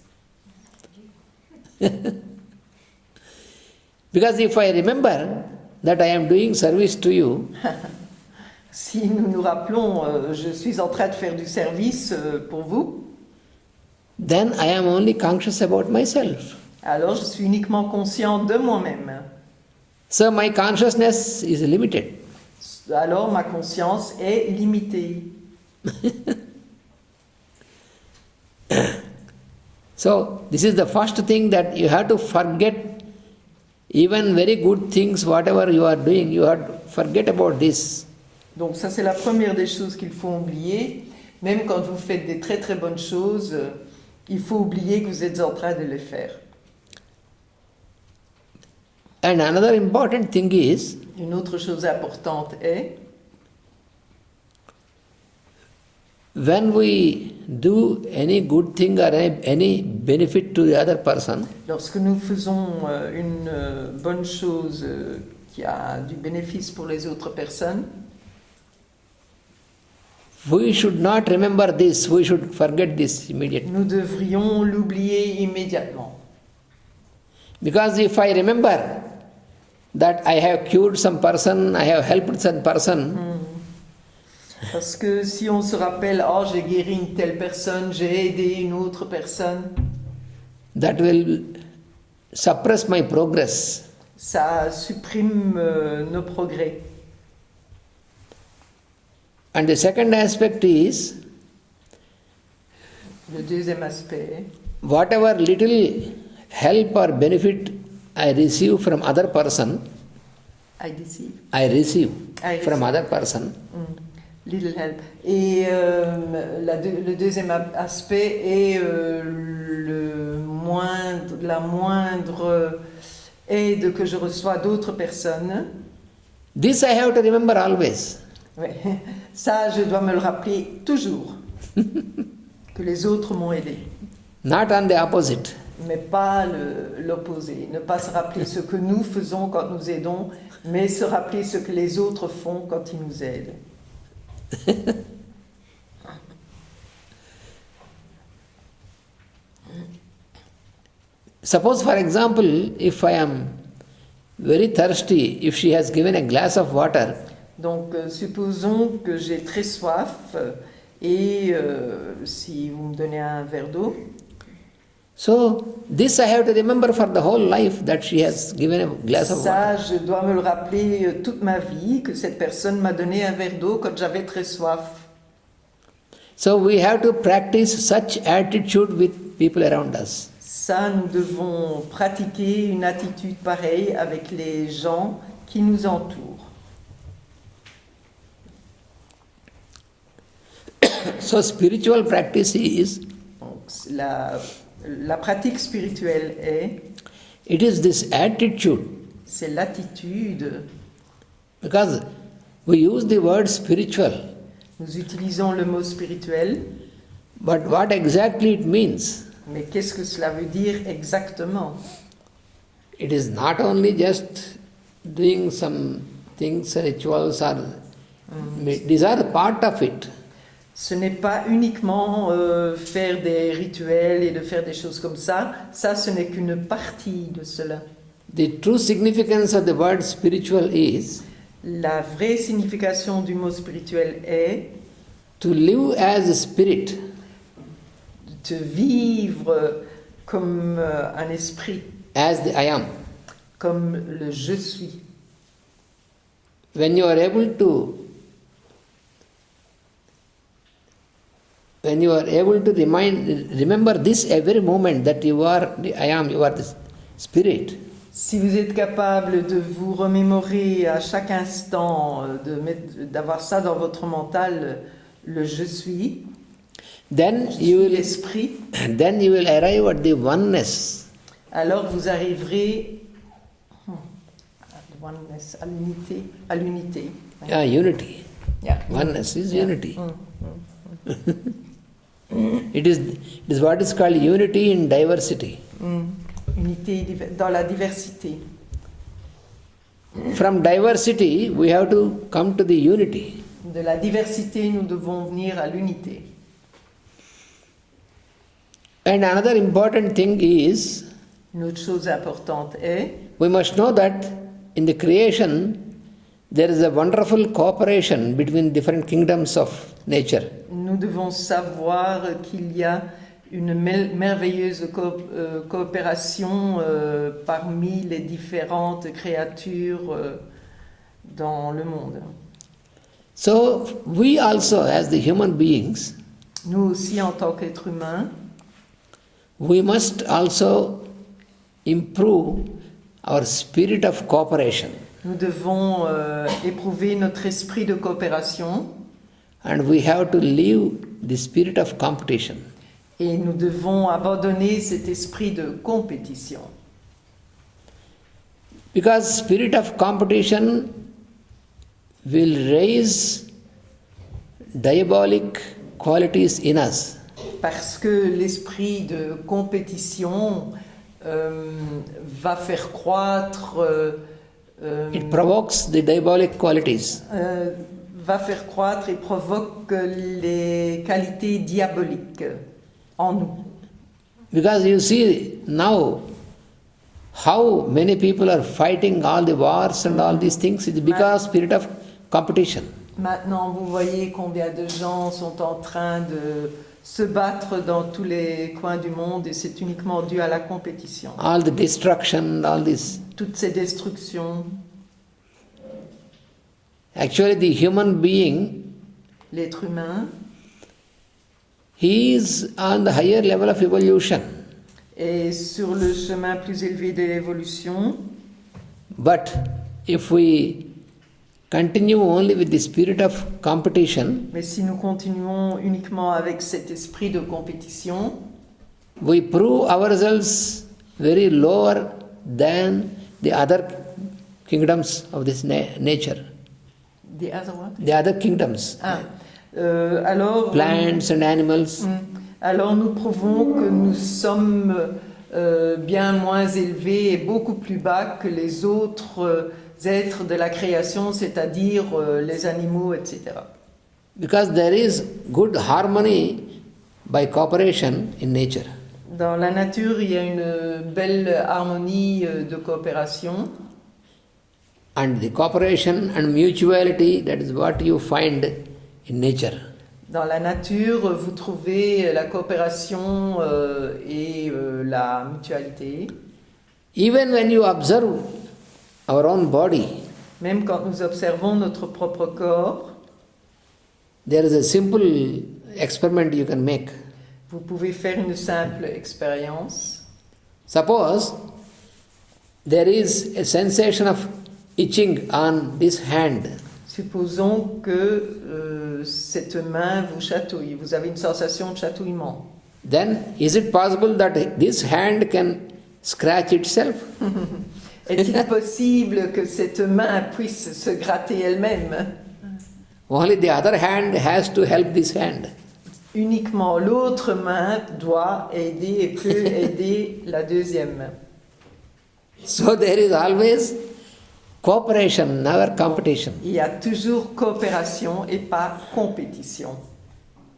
Because if I remember that I am doing service to you, si nous nous rappelons, je suis en train de faire du service pour vous, then I am only conscious about myself. Alors je suis uniquement conscient de moi-même. So my consciousness is limited. Alors ma conscience est limitée. So this is the first thing, that you have to forget even very good things, whatever you are doing, you have to forget about this. Donc ça c'est la première des choses qu'il faut oublier. Même quand vous faites des très très bonnes choses, il faut oublier que vous êtes en train de les faire. And another important thing is, Une autre chose importante est, when we do any good thing or any benefit to the other person, lorsque nous faisons une bonne chose qui a du bénéfice pour les autres personnes, we should not remember this, we should forget this immediately. nous devrions l'oublier immédiatement. Because if I remember that I have cured some person, I have helped some person, Parce que si on se rappelle, oh j'ai guéri une telle personne, j'ai aidé une autre personne, that will suppress my progress. ça supprime nos progrès. And the second aspect is, Le deuxième aspect, whatever little help or benefit I receive from other person, I deceive. I receive I from receive. other person, Little help. Et le deuxième aspect est la moindre aide que je reçois d'autres personnes. this I have to remember always. Ouais. Ça, je dois me le rappeler toujours, que les autres m'ont aidé. Not on the opposite. Mais pas l'opposé. Ne pas se rappeler ce que nous faisons quand nous aidons, mais se rappeler ce que les autres font quand ils nous aident. Suppose, for example, if I am very thirsty, if she has given a glass of water, Donc, supposons que j'ai très soif et si vous me donnez un verre d'eau, so this I have to remember for the whole life, that she has given a glass of water. ça, je dois me le rappeler toute ma vie, que cette personne m'a donné un verre d'eau quand j'avais très soif. So we have to practice such attitude with people around us. Ça, nous devons pratiquer une attitude pareille avec les gens qui nous entourent. So spiritual practice is, Donc, la pratique spirituelle it is this attitude, c'est l'attitude. because we use the word spiritual, Nous utilisons le mot spirituel, But what exactly it means? Mais qu'est-ce que cela veut dire exactement? It is not only just doing some things, rituals, or these are part of it. Ce n'est pas uniquement faire des rituels et de faire des choses comme ça. Ça, ce n'est qu'une partie de cela. The true significance of the word spiritual is La vraie signification du mot spirituel est to live as a spirit, de vivre comme un esprit, as the I am. comme le je suis. When you are able to remember this every moment that you are the I am, you are the spirit. Si vous êtes capable de vous remémorer à chaque instant, d'avoir ça dans votre mental, le je suis, Then je you suis will l'esprit, then you will arrive at the oneness. alors vous arriverez oneness, à l'unité. Unity. Yeah. Oneness is unity. Mm. It is what is called unity in diversity. Unité dans la diversité. From diversity, we have to come to the unity. De la diversité, nous devons venir à l'unité. And another important thing is, Une autre chose importante est, we must know that in the creation, there is a wonderful cooperation between different kingdoms of nature. nous devons savoir qu'il y a une merveilleuse coopération parmi les différentes créatures dans le monde. So, we also, as the human beings, Nous aussi, en tant qu'êtres humains, we must also improve our spirit of cooperation. nous devons éprouver notre esprit de coopération And we have to leave the spirit of competition. et nous devons abandonner cet esprit de compétition. Because spirit of competition will raise diabolic qualities in us. Parce que l'esprit de compétition va faire croître, It provokes the diabolic qualities. va faire croître et provoque les qualités diaboliques en nous. Because you see now how many people are fighting all the wars and all these things. It's because spirit of competition. Maintenant, vous voyez combien de gens sont en train de se battre dans tous les coins du monde et c'est uniquement dû à la compétition. All the destruction, all this. Toutes ces destructions. Actually, the human being, L'être humain he is on the higher level of evolution. est sur le chemin plus élevé de l'évolution. But if we continue only with the spirit of competition, Mais si nous continuons uniquement avec cet esprit de compétition, we prove ourselves very lower than the other kingdoms of this nature. the other one? The other kingdoms, Alors, plants and animals. alors nous prouvons que nous sommes bien moins élevés et beaucoup plus bas que les autres êtres de la création, c'est-à-dire les animaux, etc. Because there is good harmony by cooperation in nature. Dans la nature, il y a une belle harmonie de coopération. And the cooperation and mutuality, that is what you find in nature. Dans la nature, vous trouvez la coopération et la mutualité. Even when you observe our own body, Même quand nous observons notre propre corps, there is a simple experiment you can make. vous pouvez faire une simple expérience. Suppose there is a sensation of itching on this hand. Supposons que cette main vous chatouille, vous avez une sensation de chatouillement. Then is it possible that this hand can scratch itself? Est-il possible que cette main puisse se gratter elle-même? Only the other hand has to help this hand. Uniquement l'autre main doit aider et peut aider la deuxième main. So there is always cooperation, never competition. Il y a toujours coopération et pas compétition.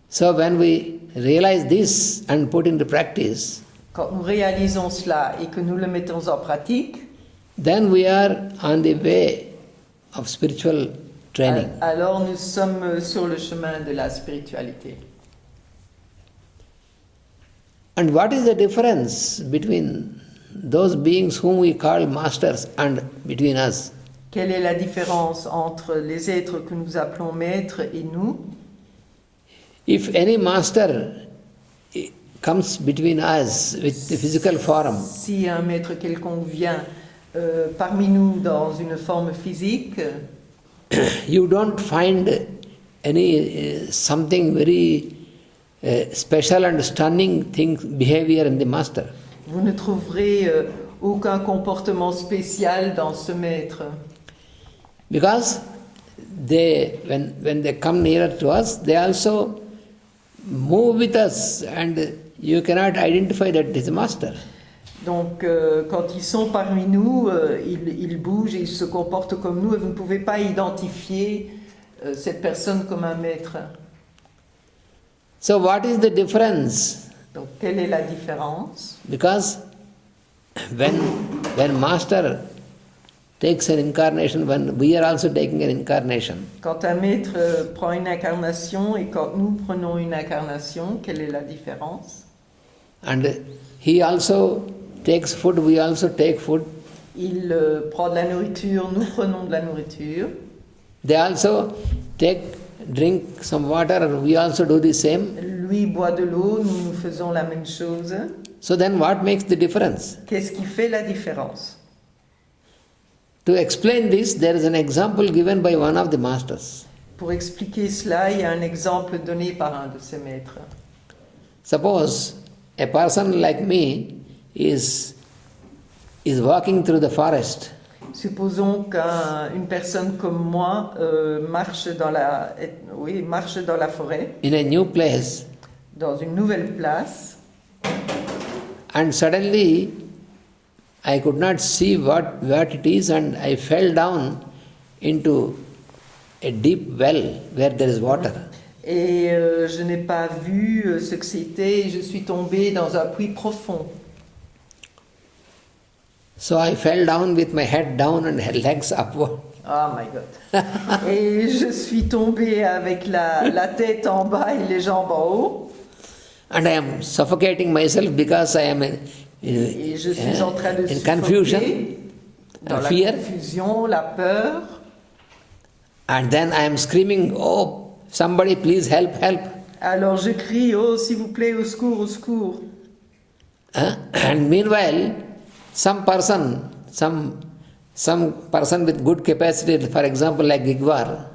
So when we realize this and put into practice, Quand nous réalisons cela et que nous le mettons en pratique, then we are on the way of spiritual training. alors nous sommes sur le chemin de la spiritualité. And what is the difference between those beings whom we call masters and between us? Quelle est la différence entre les êtres que nous appelons maîtres et nous? If any master comes between us with the physical form, Si un maître quelconque vient parmi nous dans une forme physique, you don't find any something very special and stunning behavior in the master. vous ne trouverez aucun comportement spécial dans ce maître. Because when they come nearer to us, they also move with us and you cannot identify that it is a master. Donc, quand ils sont parmi nous, ils bougent et ils se comportent comme nous et vous ne pouvez pas identifier cette personne comme un maître. So what is the difference? Donc, quelle est la différence? Because when master takes an incarnation, when we are also taking an incarnation, Quand un maître prend une incarnation et quand nous prenons une incarnation, quelle est la différence? and he also takes food, we also take food. Il prend de la nourriture, nous prenons de la nourriture. They also drink some water, and we also do the same. Lui boit de l'eau, nous faisons la même chose. So then what makes the difference? Qu'est-ce qui fait la différence? To explain this, there is an example given by one of the masters. Pour expliquer cela, il y a un exemple donné par un de ses maîtres. Suppose a person like me is walking through the forest. Supposons qu'une personne comme moi marche dans la forêt, In a new place, dans une nouvelle place, and suddenly I could not see what it is, and I fell down into a deep well where there is water. et je n'ai pas vu ce que c'était, et je suis tombée dans un puits profond. So I fell down with my head down and legs upward. Oh my God. Et je suis tombée avec la tête en bas et les jambes en haut. And I am suffocating myself because I am Et je suis en train de in confusion, dans la fear. confusion, la peur. And then I am screaming, "Oh, somebody please help, help." Alors je crie, oh s'il vous plaît, au secours, au secours. And meanwhile, some person with good capacity, for example, like Gigwar,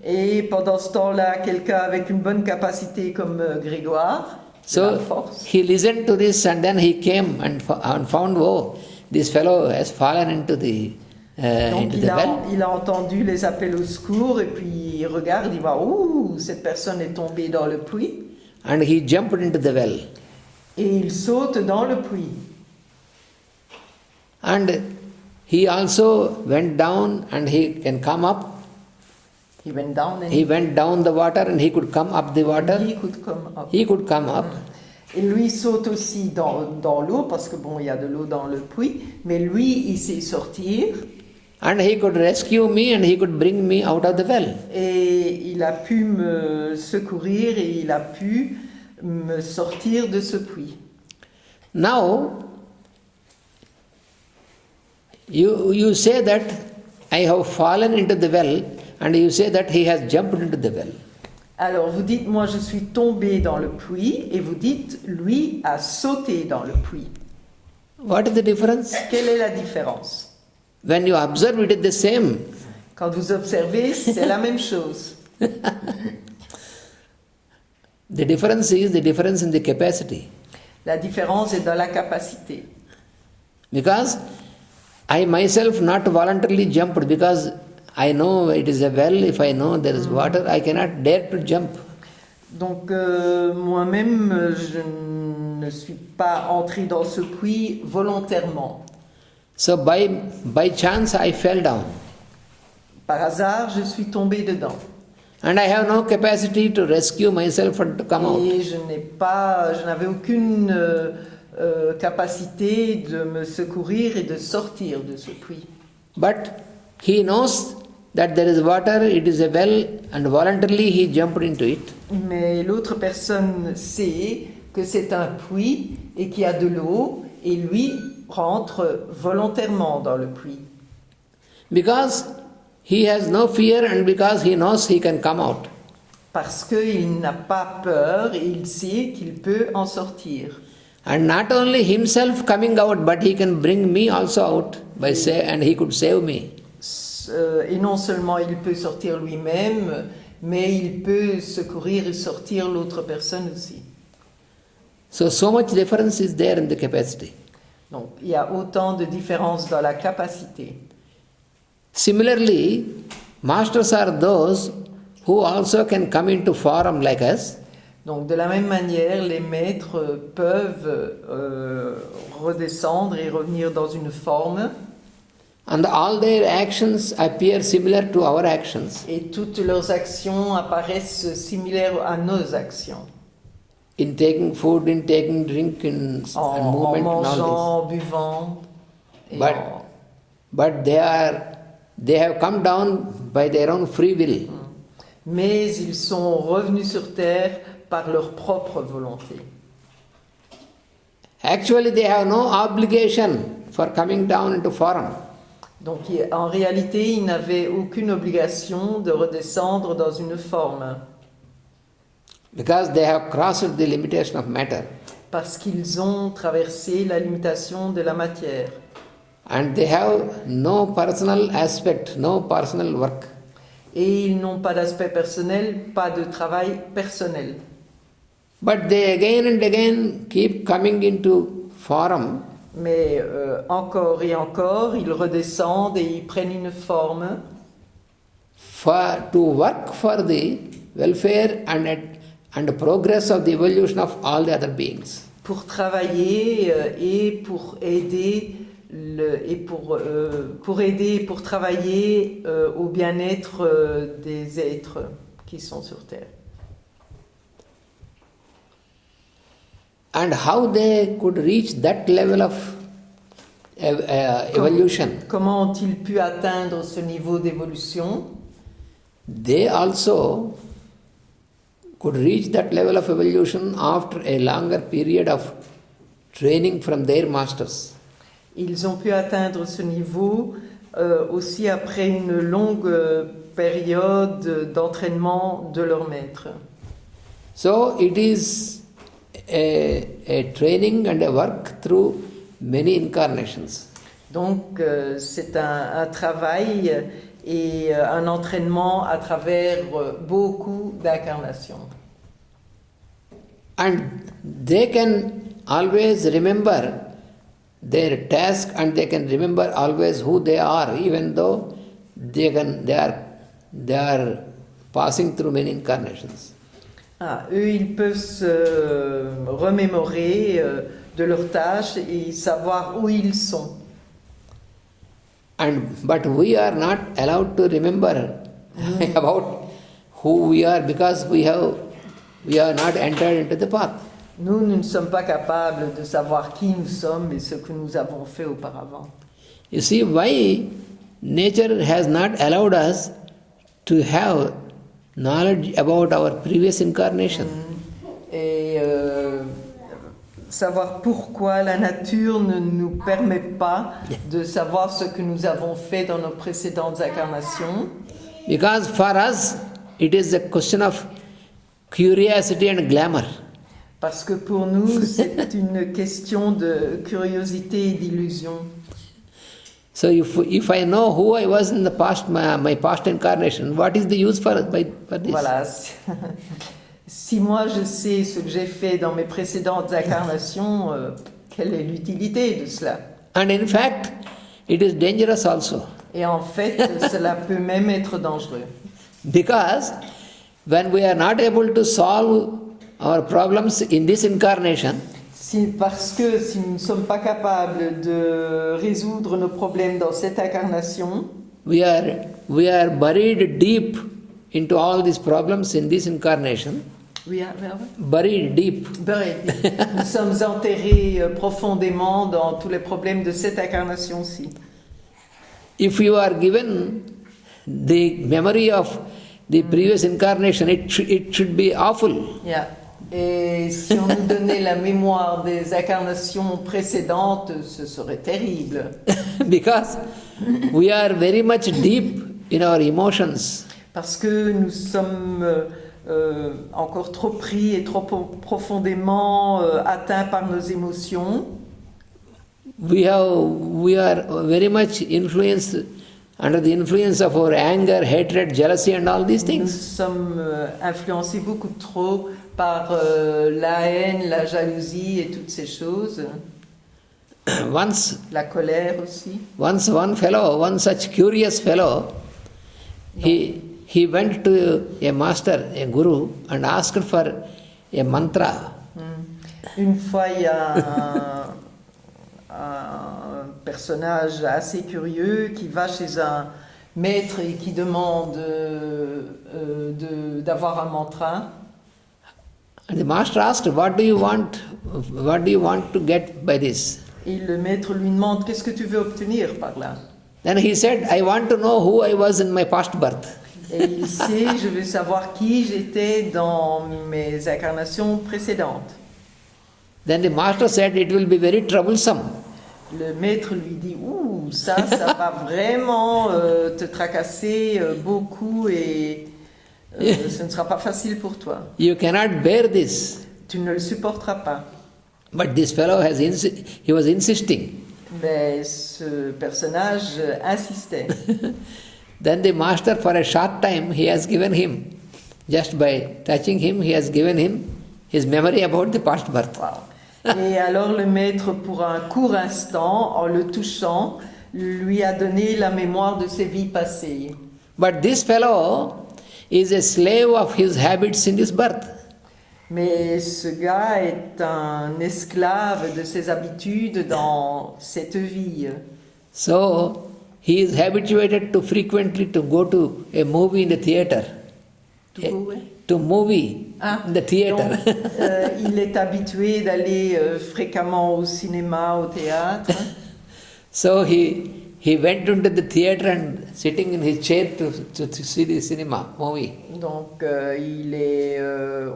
Et pendant ce temps-là, quelqu'un avec une bonne capacité comme Grégoire, so force. he listened to this and then he came and found, oh, this fellow has fallen into the Donc well. il a entendu les appels au secours et puis il regarde, il voit, ouh, cette personne est tombée dans le puits. And he jumped into the well. Et il saute dans le puits. And he also went down and he can come up. He went down and He went down the water and he could come up the water. he could come up. He could come up. Et lui saute aussi dans l'eau, parce que bon, il y a de l'eau dans le puits, mais lui, il sait sortir. And he could rescue me and he could bring me out of the well. Et il a pu me secourir et il a pu me sortir de ce puits. Now, you say that I have fallen into the well and you say that he has jumped into the well. Alors vous dites, moi je suis tombé dans le puits, et vous dites, lui a sauté dans le puits. What is the difference? Quelle est la différence? When you observe, it is the same. Quand vous observez, c'est la même chose. The difference is the difference in the capacity. La différence est dans la capacité. Because I myself not voluntarily jumped because I know it is a well. If I know there is water, I cannot dare to jump. Donc moi-même, je ne suis pas entrée dans ce puits volontairement. So by chance I fell down. Par hasard, je suis tombée dedans. And I have no capacity to rescue myself and to come out. Et je n'avais aucune capacité de me secourir et de sortir de ce puits. But he knows that there is water, it is a well, and voluntarily he jumped into it. Mais l'autre personne sait que c'est un puits et qu'il y a de l'eau, et lui rentre volontairement dans le puits. Because he has no fear and because he knows he can come out. Parce qu'il n'a pas peur et il sait qu'il peut en sortir. And not only himself coming out, but he can bring me also out and he could save me. Et non seulement il peut sortir lui-même, mais il peut secourir et sortir l'autre personne aussi. So much difference is there in the capacity. Donc il y a autant de différences dans la capacité. Similarly, masters are those who also can come into forum like us. Donc de la même manière, les maîtres peuvent redescendre et revenir dans une forme. And all their actions appear similar to our actions. Et toutes leurs actions apparaissent similaires à nos actions. In taking food, in taking drink, in En movement, mangeant, en buvant. But they have come down by their own free will. Mais ils sont revenus sur terre par leur propre volonté. Actually, they have no obligation for coming down into forum. Donc en réalité, ils n'avaient aucune obligation de redescendre dans une forme. Because they have crossed the limitation of matter. Parce qu'ils ont traversé la limitation de la matière. And they have no personal aspect, no personal work. Et ils n'ont pas d'aspect personnel, pas de travail personnel. But they again and again keep coming into forum. Mais encore et encore, ils redescendent et ils prennent une forme. To work for the welfare and progress of the evolution of all the other beings. Pour travailler et pour aider pour travailler au bien-être des êtres qui sont sur terre. And how they could reach that level of evolution? Comment ont-ils pu atteindre ce niveau d'évolution? They also could reach that level of evolution after a longer period of training from their masters. Ils ont pu atteindre ce niveau aussi après une longue période d'entraînement de leur maître. So it is a training and a work through many incarnations. Donc c'est un travail et un entraînement à travers beaucoup d'incarnations. And they can always remember their task and they can remember always who they are, even though they are passing through many incarnations. Eux, ils peuvent se remémorer de leurs tâches et savoir où ils sont. But we are not allowed to remember about who we are because we have not entered into the path. Nous ne sommes pas capables de savoir qui nous sommes et ce que nous avons fait auparavant. You see why nature has not allowed us to have knowledge about our previous incarnation. Et savoir pourquoi la nature ne nous permet pas de savoir ce que nous avons fait dans nos précédentes incarnations. Because for us, it is a question of curiosity and glamour. Parce que pour nous, c'est une question de curiosité et d'illusion. So if I know who I was in the past, my past incarnation, what is the use for this? Voilà. Si moi je sais ce que j'ai fait dans mes précédentes incarnations, quelle est l'utilité de cela? And in fact, it is dangerous also. Et en fait, cela peut même être dangereux. Because when we are not able to solve our problems in this incarnation, Parce que si nous ne sommes pas capables de résoudre nos problèmes dans cette incarnation, we are buried deep into all these problems in this incarnation. Buried deep. Nous sommes enterrés profondément dans tous les problèmes de cette incarnation-ci. If you are given the memory of the previous incarnation, it should be awful. Yeah. Et si on nous donnait la mémoire des incarnations précédentes, ce serait terrible. Because we are very much deep in our emotions. Parce que nous sommes encore trop pris et trop profondément atteints par nos émotions. We are very much influenced, under the influence of our anger, hatred, jealousy and all these Nous things. sommes influencés beaucoup trop par la haine, la jalousie et toutes ces choses. La colère aussi. Once one such curious fellow, he went to a master, a guru, and asked for a mantra. Une fois, il y a un personnage assez curieux qui va chez un maître et qui demande d'avoir un mantra. And the master asked, what do you want to get by this? Et le maître lui demande, qu'est-ce que tu veux obtenir par là? Then he said, I want to know who I was in my past birth. Et il sait, je veux savoir qui j'étais dans mes incarnations précédentes. Then the master said, it will be very troublesome. Le maître lui dit, ouh, ça va vraiment te tracasser beaucoup et ce ne sera pas facile pour toi. You cannot bear this. Tu ne le supporteras pas. But this fellow he was insisting. Mais ce personnage insistait. Then the master, for a short time, he has given him, just by touching him, he has given him his memory about the past birth. Wow. Et alors le maître, pour un court instant, en le touchant, lui a donné la mémoire de ses vies passées. But this fellow is a slave of his habits in this birth. Mais ce gars est un esclave de ses habitudes dans cette vie. So he is habituated to frequently to go to a movie in the theater. To movie in the theater. Donc, il est habitué d'aller fréquemment au cinéma, au théâtre. So he went into the theater and sitting in his chair to see the cinema movie. Donc il est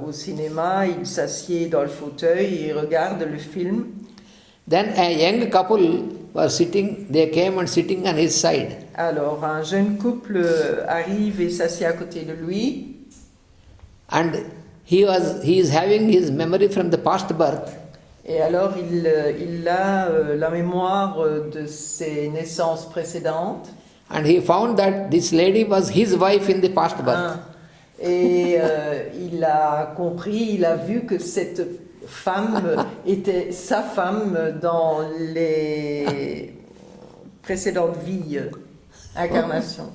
au cinéma, il s'assied dans le fauteuil et il regarde le film. Then a young couple was sitting, they came and sitting on his side. Alors un jeune couple arrive et s'assied à côté de lui. And he is having his memory from the past birth. Et alors il a la mémoire de ses naissances précédentes. And he found that this lady was his wife in the past birth. Et il a compris, il a vu que cette femme était sa femme dans les précédentes vies, incarnations.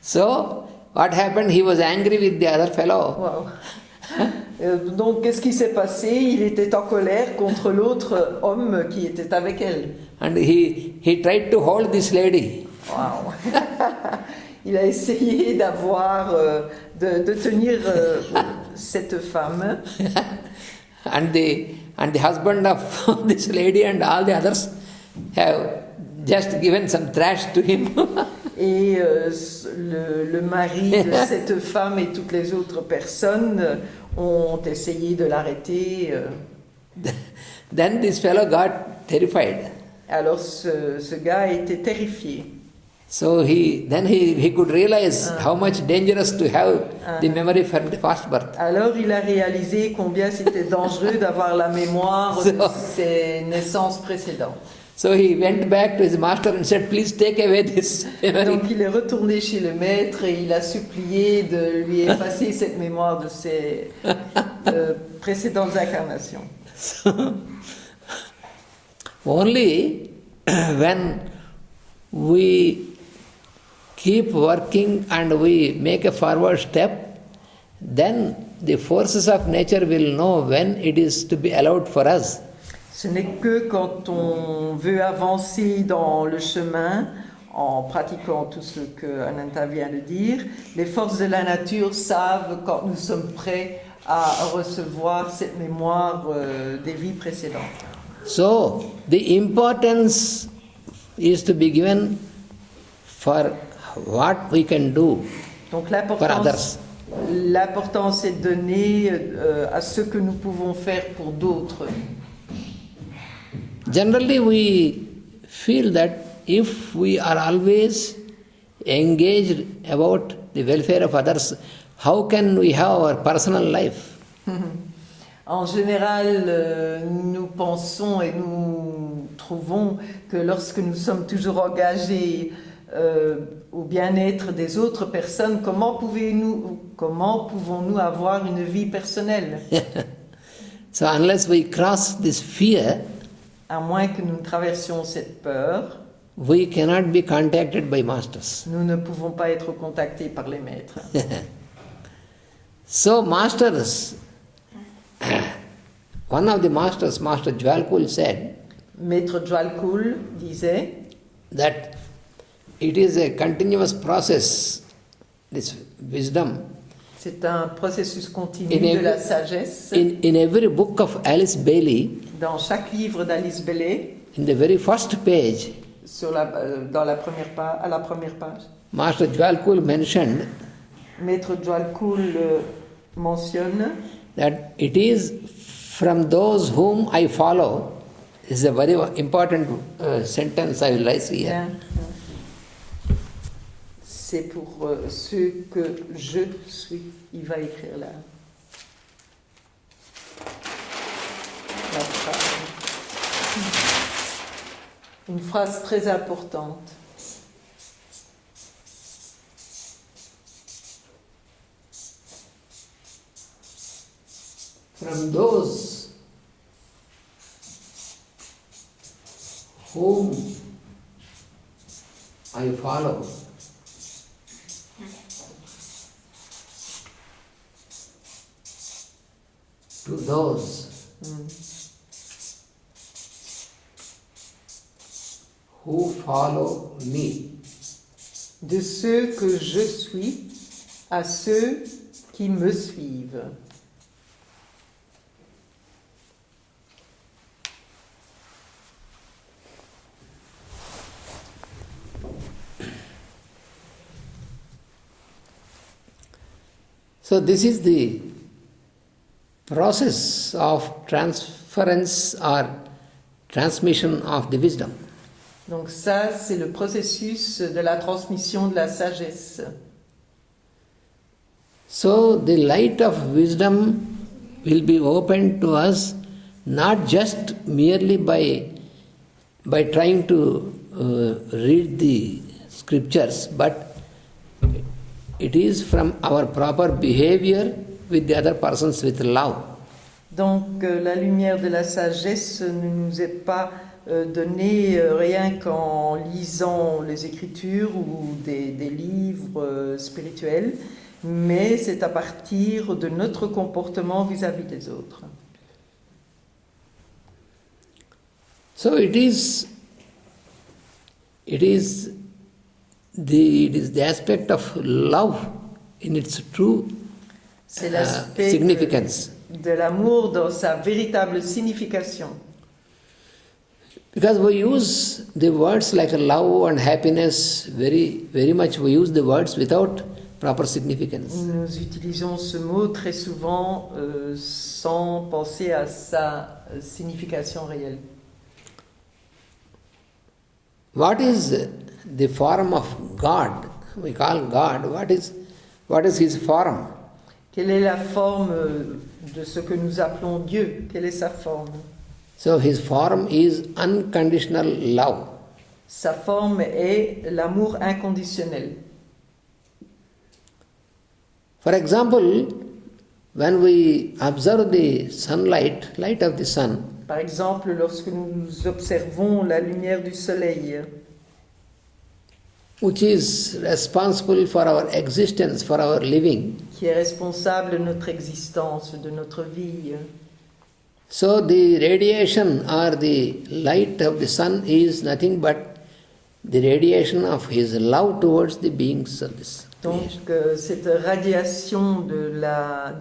So, what happened? He was angry with the other fellow. Wow. Donc, qu'est-ce qui s'est passé? Il était en colère contre l'autre homme qui était avec elle. And he tried to hold this lady. Wow. Il a essayé de tenir cette femme. And the husband of this lady and all the others have just given some thrash to him. Et le mari de cette femme et toutes les autres personnes ont essayé de l'arrêter. Then this fellow got terrified. Alors ce gars était terrifié. So he could realize how much dangerous to have the memory from the past birth. Alors il a réalisé combien c'était dangereux d'avoir la mémoire de ses naissances précédentes. So he went back to his master and said, "Please take away this memory." Donc il est retourné chez le maître et il a supplié de lui effacer cette mémoire de ses précédentes incarnations. So, only when we keep working and we make a forward step, then the forces of nature will know when it is to be allowed for us. Ce n'est que quand on veut avancer dans le chemin, en pratiquant tout ce que Ananta vient de dire, les forces de la nature savent quand nous sommes prêts à recevoir cette mémoire des vies précédentes. So, the importance is to be given for what we can do Donc for others. l'importance est donnée à ce que nous pouvons faire pour d'autres. Generally, we feel that if we are always engaged about the welfare of others, how can we have our personal life? En général, nous pensons et nous trouvons que lorsque nous sommes toujours engagés au bien-être des autres personnes, comment pouvons-nous avoir une vie personnelle? So unless we cross this fear, À moins que nous traversions cette peur, we cannot be contacted by masters. nous ne pouvons pas être contactés par les maîtres. So masters, one of the masters, Master Jwalkul, said Maître Jwalkul disait that it is a continuous process, this wisdom. c'est un processus continu In de la sagesse. In every book of Alice Bailey, Dans chaque livre d'Alice Bailey, in the very first page, à la première page, Master Jwalkul mentioned Maître Jwalkul mentionne that it is from those whom I follow. This is a very important sentence I will raise here. C'est pour ceux que je suis. Il va écrire là. La phrase. Une phrase très importante. From those whom I follow, to those who follow me. De ceux que je suis à ceux qui me suivent. So this is the process of transference or transmission of the wisdom. Donc ça, c'est le processus de la transmission de la sagesse. So the light of wisdom will be opened to us not just merely by trying to read the scriptures, but it is from our proper behavior with the other persons with love. Donc la lumière de la sagesse ne nous est pas donnée rien qu'en lisant les écritures ou des livres spirituels, mais c'est à partir de notre comportement vis-à-vis des autres. So it is the aspect of love in its true C'est l'aspect significance. de l'amour dans sa véritable signification. Because we use the words like love and happiness very much. We use the words without proper significance. Nous utilisons ce mot très souvent sans penser à sa signification réelle. What is the form of God? We call God. What is his form? Quelle est la forme de ce que nous appelons Dieu? Quelle est sa forme? So his form is unconditional love. Sa forme est l'amour inconditionnel. For example, when we observe the sunlight, light of the sun, Par exemple, lorsque nous observons la lumière du soleil, which is responsible for our existence, for our living. qui est responsable de notre existence, de notre vie. So the radiation or the light of the sun is nothing but the radiation of his love towards the beings of this. Donc cette radiation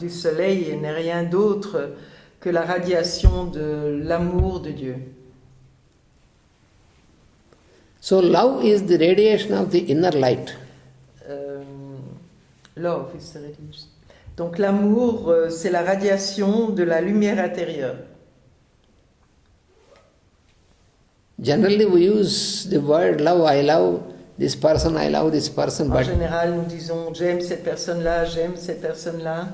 du soleil n'est rien d'autre que la radiation de l'amour de Dieu. So love is the radiation of the inner light. Love is the radiation. Donc l'amour, c'est la radiation de la lumière intérieure. Generally we use the word love, I love this person, I love this person, En général, nous disons j'aime cette personne-là, j'aime cette personne-là.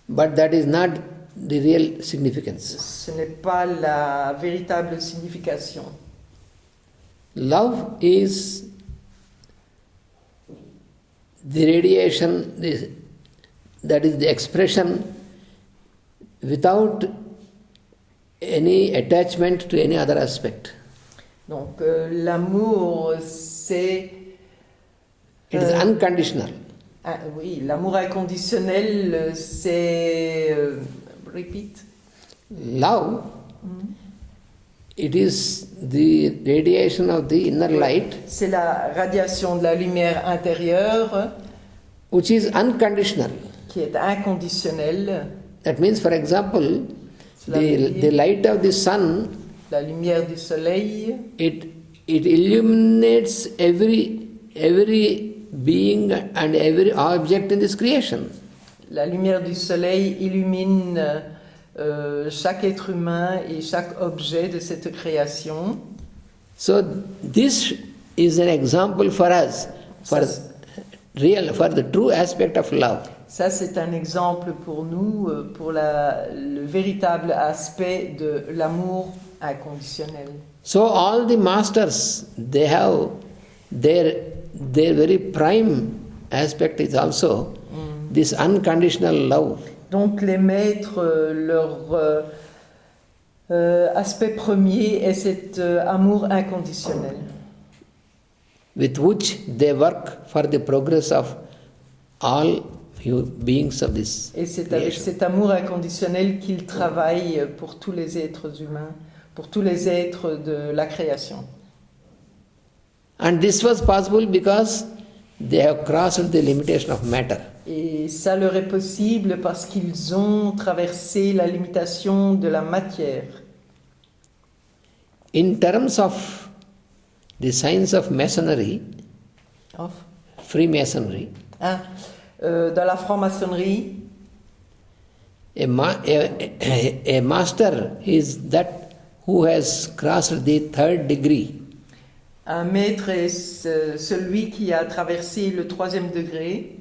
but that is not the real significance. Ce n'est pas la véritable signification. Love is the radiation, that is the expression without any attachment to any other aspect. Donc l'amour, c'est... It is unconditional. Oui, l'amour inconditionnel, c'est... repeat. Love, it is the radiation of the inner light, C'est la radiation de la lumière intérieure which is unconditional. qui est inconditionnelle. That means, for example, Cela veut dire- the light of the sun, La lumière du soleil, it illuminates every being and every object in this creation. la lumière du soleil illumine chaque être humain et chaque objet de cette création. So this is an example for us, for the true aspect of love. Ça, c'est un exemple pour nous, pour le véritable aspect de l'amour inconditionnel. So all the masters, they have their very prime aspect is also this unconditional love. Donc les maîtres, leur aspect premier est cet amour inconditionnel. With which they work for the progress of all beings of this Et c'est avec creation. cet amour inconditionnel qu'ils travaillent pour tous les êtres humains, pour tous les êtres de la création. And this was possible because they have crossed the limitation of matter. Et ça leur est possible parce qu'ils ont traversé la limitation de la matière. In terms of the science of masonry, Freemasonry, Dans la franc-maçonnerie, a master is that who has crossed the third degree. un maître est celui qui a traversé le 3e degré.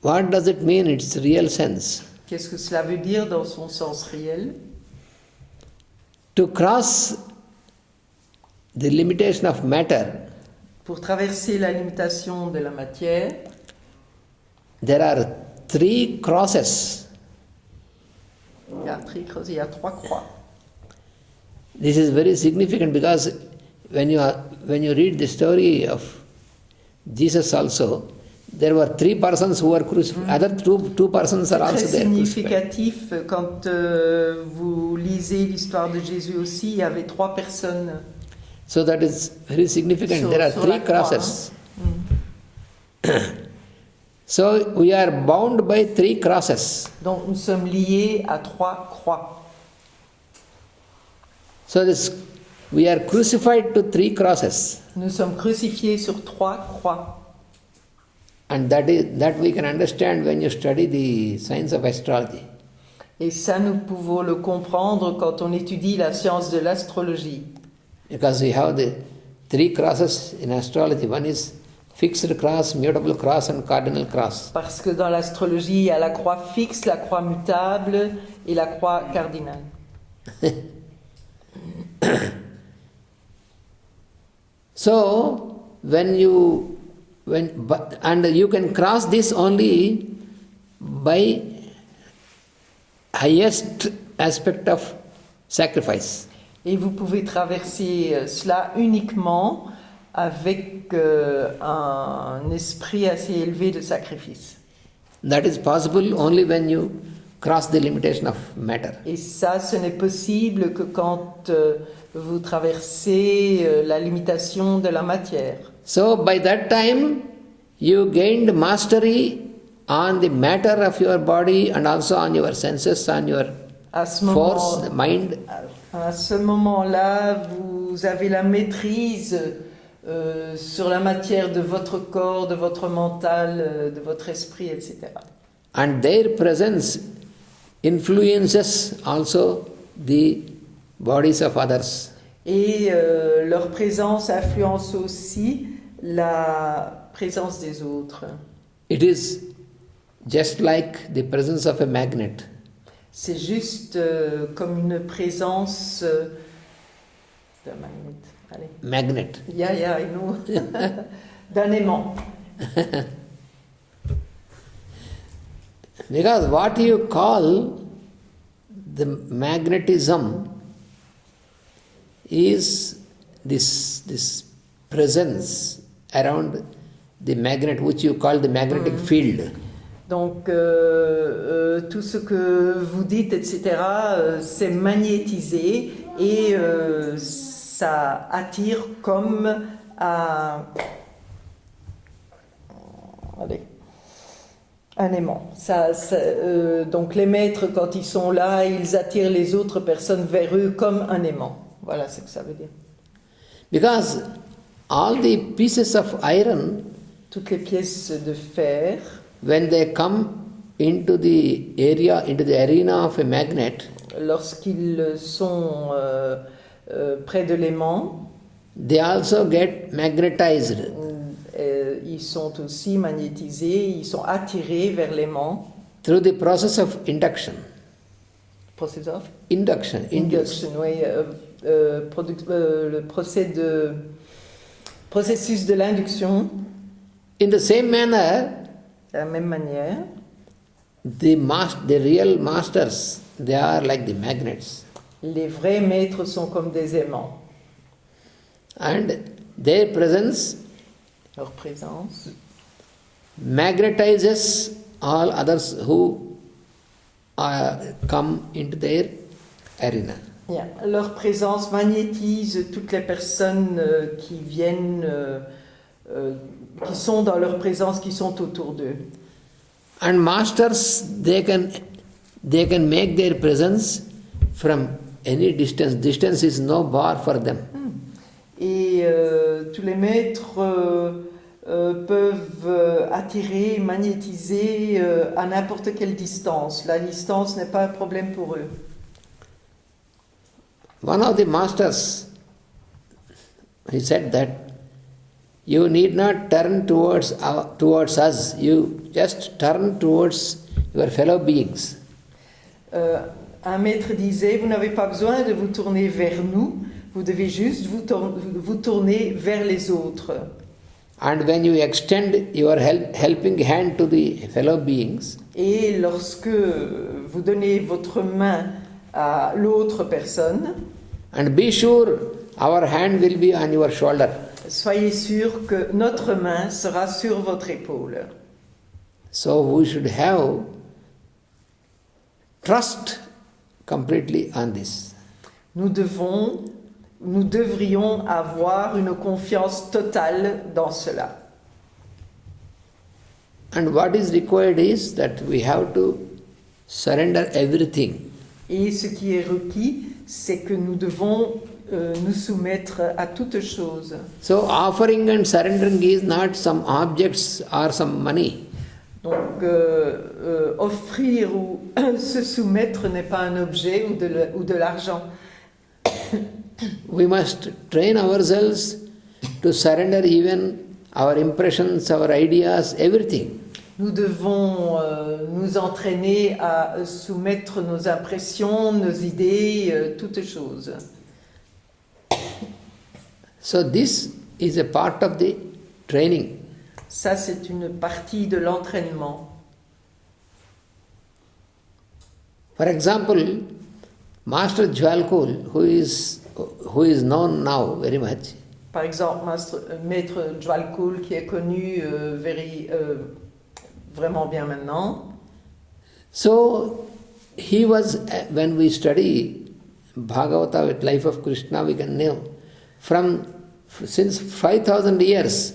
What does it mean in its real sense? Qu'est-ce que cela veut dire dans son sens réel? To cross the limitation of matter, Pour traverser la limitation de la matière, there are 3 crosses. il y a 3 croix. This is very significant because when you read the story of Jesus also, there were 3 persons who were crucified. Other two persons are C'est also très there crucified. significatif quand vous lisez l'histoire de Jésus aussi, il y avait 3 personnes. So that is very significant. There are sur 3 la croix, crosses. So we are bound by 3 crosses. Donc nous sommes liés à 3 croix. So we are crucified to 3 crosses. Nous sommes crucifiés sur 3 croix. And that we can understand when you study the science of astrology. Et ça, nous pouvons le comprendre quand on étudie la science de l'astrologie. Because we have the 3 crosses in astrology. One is fixed cross, mutable cross and cardinal cross. Parce que dans l'astrologie, il y a la croix fixe, la croix mutable et la croix cardinale. So, and you can cross this only by highest aspect of sacrifice. Et vous pouvez traverser cela uniquement avec un esprit assez élevé de sacrifice. That is possible only when you cross the limitation of matter. Et ça, ce n'est possible que quand vous traversez la limitation de la matière. So by that time you gained mastery on the matter of your body and also on your senses, on your force, the mind. À ce moment-là, vous avez la maîtrise sur la matière de votre corps, de votre mental, de votre esprit, etc. And their presence influences also the bodies of others. Et leur présence influence aussi la présence des autres. It is just like the presence of a magnet. C'est juste comme une présence d'un magnet. Allez. Magnet. Yeah, I know. D'un aimant. Because what you call the magnetism is this presence around the magnet, which you call the magnetic field. Donc, tout ce que vous dites, etc., c'est magnétisé et ça attire comme un aimant. Donc, les maîtres, quand ils sont là, ils attirent les autres personnes vers eux comme un aimant. Voilà ce que ça veut dire. Because all the pieces of iron, toutes les pièces de fer, when they come into the area, into the arena of a magnet, lorsqu'ils sont près de l'aimant, they also get magnetized. Ils sont aussi magnétisés, ils sont attirés vers l'aimant. Through the process of induction. Process of? Induction. Oui. Le processus de l'induction. In the same manner, de la même manière, the real masters, they are like the magnets. Les vrais maîtres sont comme des aimants. And their presence, leur présence, magnetizes all others who come into their arena. Yeah. Leur présence magnétise toutes les personnes qui viennent, qui sont dans leur présence, qui sont autour d'eux. And masters, they can make their presence from any distance. Distance is no bar for them. Et tous les maîtres peuvent attirer, magnétiser à n'importe quelle distance. La distance n'est pas un problème pour eux. One of the masters, he said that you need not turn towards us, you just turn towards your fellow beings. Un maître disait, vous n'avez pas besoin de vous tourner vers nous, vous devez juste vous tourner vers les autres. And when you extend your helping hand to the fellow beings, et lorsque vous donnez votre main à l'autre personne, and be sure our hand will be on your shoulder. Soyez sûr que notre main sera sur votre épaule. So we should have trust completely on this. Nous devrions avoir une confiance totale dans cela. And what is required is that we have to surrender everything. Et ce qui est requis, c'est que nous devons nous soumettre à toute chose. So offering and surrendering is not some objects or some money. Donc offrir ou se soumettre n'est pas un objet ou de l'argent. We must train ourselves to surrender even our impressions, our ideas, everything. Nous devons nous entraîner à soumettre nos impressions, nos idées, toutes choses. So this is a part of the training. Ça, c'est une partie de l'entraînement. For example, Master Jwalkul, who is known now very much. Par exemple, Maître Jwalkul, qui est connu vraiment bien maintenant. So, he was, when we study Bhagavata with life of Krishna, we can know, since 5,000 years,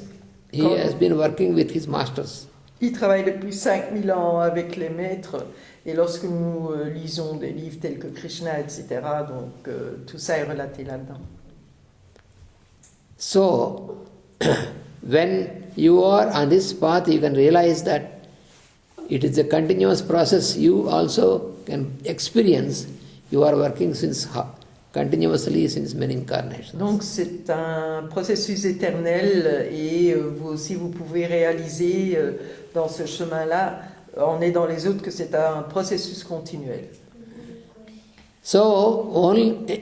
he has been working with his masters. Il travaille depuis 5000 ans avec les maîtres, et lorsque nous lisons des livres tels que Krishna, etc., donc tout ça est relaté là-dedans. So, when you are on this path, you can realize that it is a continuous process. You also can experience you are working continuously since many incarnations. Donc c'est un processus éternel, et vous aussi vous pouvez réaliser dans ce chemin-là, on est dans les autres, que c'est un processus continuel. So,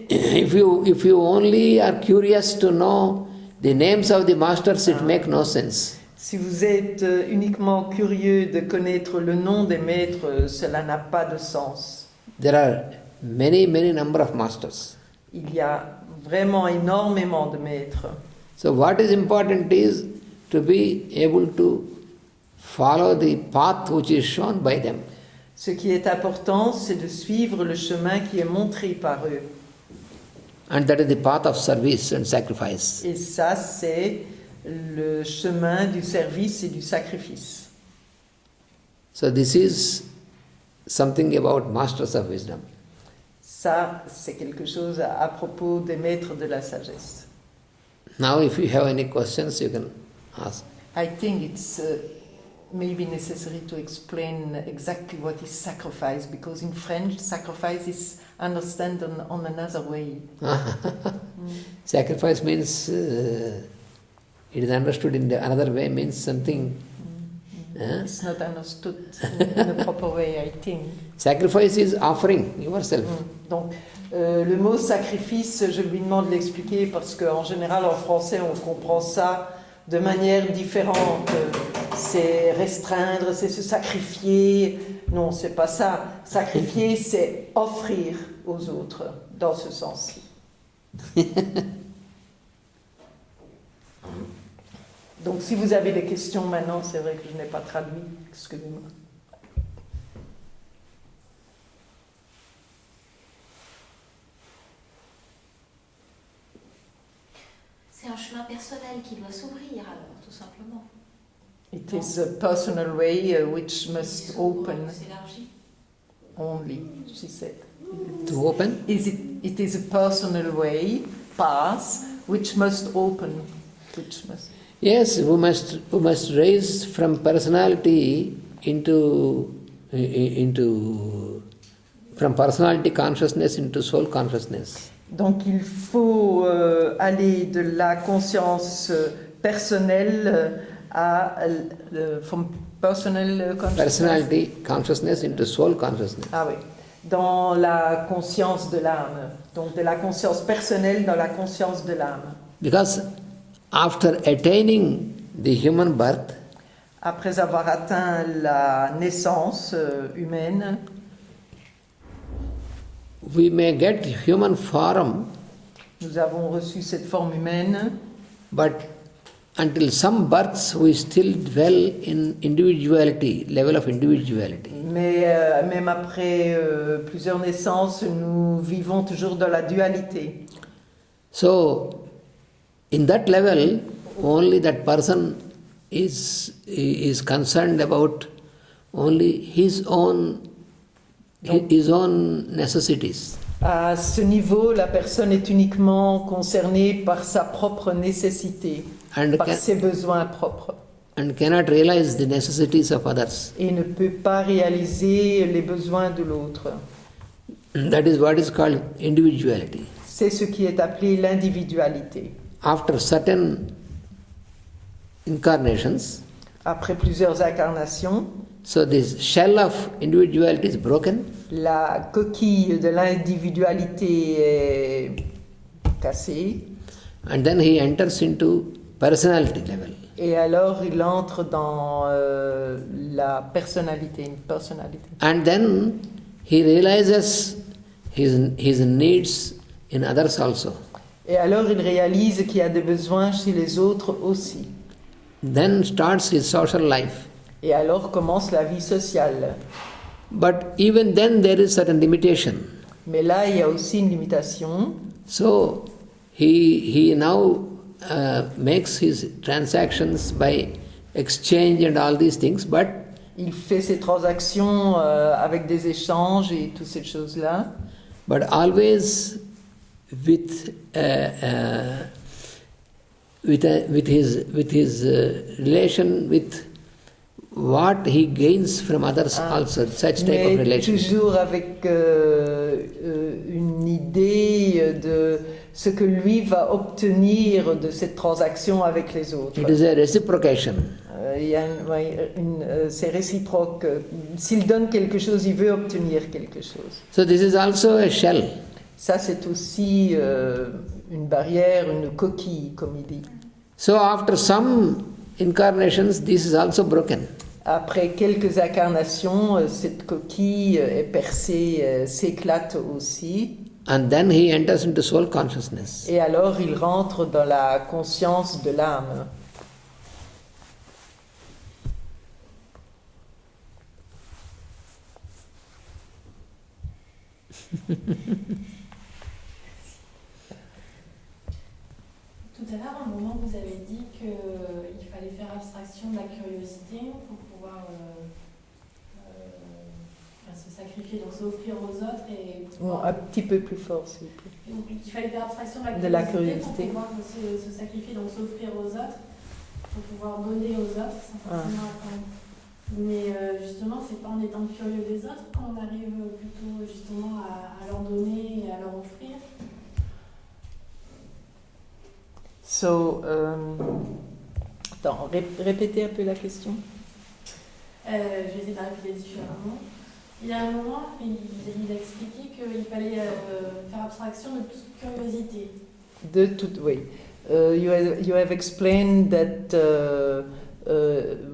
if you only are curious to know the names of the masters, it makes no sense. Si vous êtes uniquement curieux de connaître le nom des maîtres, cela n'a pas de sens. There are many number of masters. Il y a vraiment énormément de maîtres. So what is important is to be able to follow the path which is shown by them. Ce qui est important, c'est de suivre le chemin qui est montré par eux. And that is the path of service and sacrifice. Et ça, c'est le chemin du service et du sacrifice. So this is something about masters of wisdom. Ça, c'est quelque chose à propos des maîtres de la sagesse. Now if you have any questions, you can ask. I think it's maybe necessary to explain exactly what is sacrifice, because in French, sacrifice is understood on another way. Sacrifice means, it is understood in another way, means something. It's not understood in a proper way, I think. Sacrifice is offering yourself. Donc, le mot sacrifice, je lui demande de l'expliquer, parce qu'en général, en français, on comprend ça de manière différente. C'est restreindre, c'est se sacrifier. Non, c'est pas ça. Sacrifier, c'est offrir aux autres, dans ce sens. Donc, si vous avez des questions maintenant, c'est vrai que je n'ai pas traduit. Excusez-moi. C'est un chemin personnel qui doit s'ouvrir, alors, tout simplement. It is a personal way which must open only, she said. To open? It is a personal way, path, which must open. Which must. Yes, we must raise from personality from personality consciousness into soul consciousness. Donc il faut aller de la conscience personnelle à from personal consciousness. Personality consciousness into soul consciousness. Ah oui, dans la conscience de l'âme. Donc de la conscience personnelle dans la conscience de l'âme. Because after attaining the human birth, après avoir atteint la naissance humaine, we may get human form, nous avons reçu cette forme humaine, but until some births we still dwell in individuality, level of individuality. Mais même après plusieurs naissances, nous vivons toujours dans la dualité. So, in that level, only that person is concerned about only his own necessities. À ce niveau, la personne est uniquement concernée par sa propre nécessité, par ses besoins propres. And cannot realize the necessities of others. Et ne peut pas réaliser les besoins de l'autre. That is what is called individuality. C'est ce qui est appelé l'individualité. After certain incarnations, après plusieurs incarnations, so this shell of individuality is broken. La coquille de l'individualité est cassée. And then he enters into personality level. Et alors il entre dans la personnalité, une personnalité. And then he realizes his needs in others also. Et alors il réalise qu'il y a des besoins chez les autres aussi. Then starts his social life. Et alors commence la vie sociale. But even then there is certain limitation. Mais là, il y a aussi une limitation. So he now makes his transactions by exchange and all these things, but Il fait ses transactions avec des échanges et toutes ces choses-là. but always with his relation with what he gains from others also, such type of Mais relation. toujours avec une idée de ce que lui va obtenir de cette transaction avec les autres. It is a reciprocation. Il y a c'est réciproque. S'il donne quelque chose, il veut obtenir quelque chose. So this is also a shell. Ça, c'est aussi une barrière, une coquille, comme il dit. So after some incarnations, this is also broken. Après quelques incarnations, cette coquille est percée, s'éclate aussi. And then he enters into soul consciousness. Et alors, il rentre dans la conscience de l'âme. Tout à l'heure, à un moment, vous avez dit qu'il fallait faire abstraction de la curiosité pour pouvoir se sacrifier, donc s'offrir aux autres. Et Un petit peu plus fort, s'il vous plaît. donc, il fallait faire abstraction De la curiosité. pour pouvoir se sacrifier, donc s'offrir aux autres, pour pouvoir donner aux autres sans forcément attendre. Mais justement, c'est pas en étant curieux des autres qu'on arrive plutôt justement à leur donner et à leur offrir. So, attends, répétez un peu la question. Je vais essayer de la répéter différemment. Il y a un moment, il a expliqué qu'il fallait faire abstraction de toute curiosité. De toute, oui. You have explained that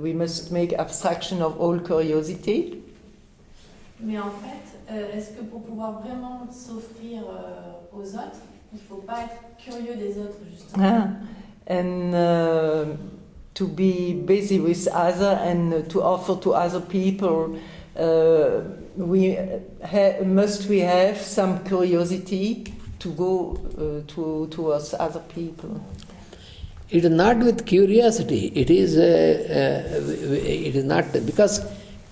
we must make abstraction of all curiosity. Mais en fait, est-ce que pour pouvoir vraiment s'offrir aux autres, il ne faut pas être curieux des autres, justement? And to be busy with other and to offer to other people, must we have some curiosity to go towards other people? It is not with curiosity. It is not, because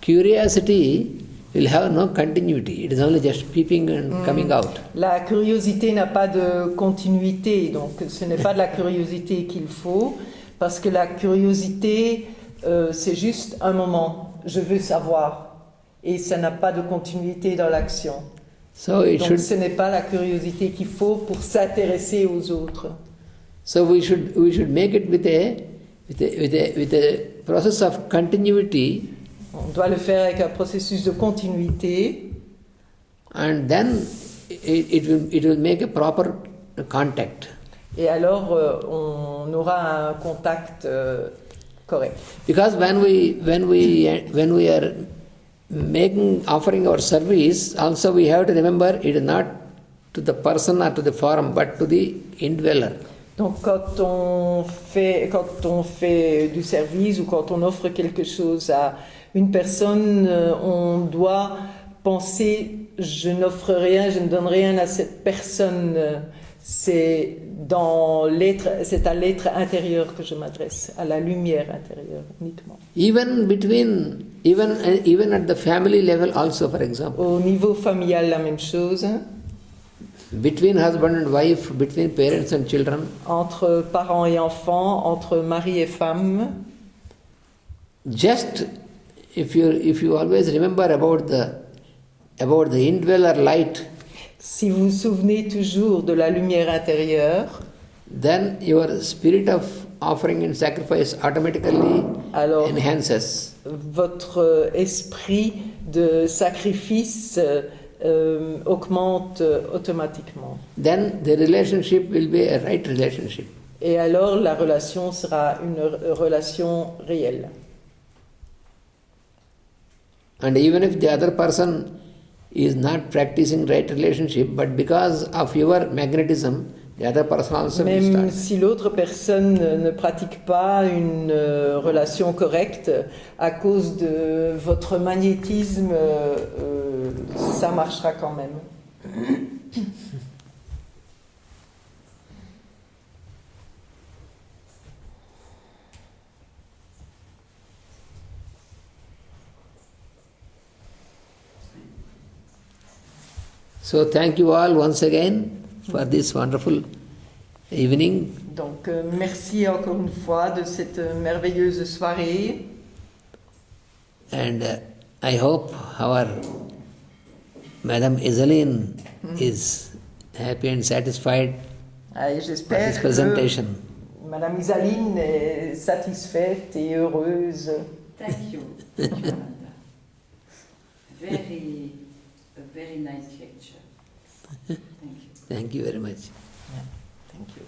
curiosity will have no continuity. It is only just peeping and coming out. La curiosité n'a pas de continuité, donc ce n'est pas de la curiosité qu'il faut, parce que la curiosité, c'est juste un moment. Je veux savoir, et ça n'a pas de continuité dans l'action. So it Donc should. ce n'est pas la curiosité qu'il faut pour s'intéresser aux autres. So we should make it with a process of continuity. On doit le faire avec un processus de continuité. And then it will make a proper contact. Et alors, on aura un contact correct. Because when we are offering our service, also we have to remember it is not to the person or to the form, but to the indweller. Donc, quand on fait du service ou quand on offre quelque chose à une personne, on doit penser, je n'offre rien, je ne donne rien à cette personne. C'est à l'être intérieur que je m'adresse, à la lumière intérieure uniquement. Even at the family level also, for example. Au niveau familial, la même chose. Between husband and wife, between parents and children. Entre parents et enfants, entre mari et femme. Just if you always remember about the indweller light. Si vous vous souvenez toujours de la lumière intérieure, then your spirit of offering and sacrifice automatically enhances. Votre esprit de sacrifice augmente automatiquement. Then the relationship will be a right relationship. Et alors la relation sera une relation réelle. And even if the other person is not practicing right relationship, but because of your magnetism, The other person also will Même start. si l'autre personne ne pratique pas une relation correcte, à cause de votre magnétisme, ça marchera quand même. So thank you all once again for this wonderful evening. Donc merci encore une fois de cette merveilleuse soirée. And I hope our Madame Isaline is happy and satisfied Et with j'espère this que presentation. Madame Isaline est satisfaite et heureuse. Thank you. Thank you, Ananta. A very nice lecture. Thank you. Thank you very much. Thank you.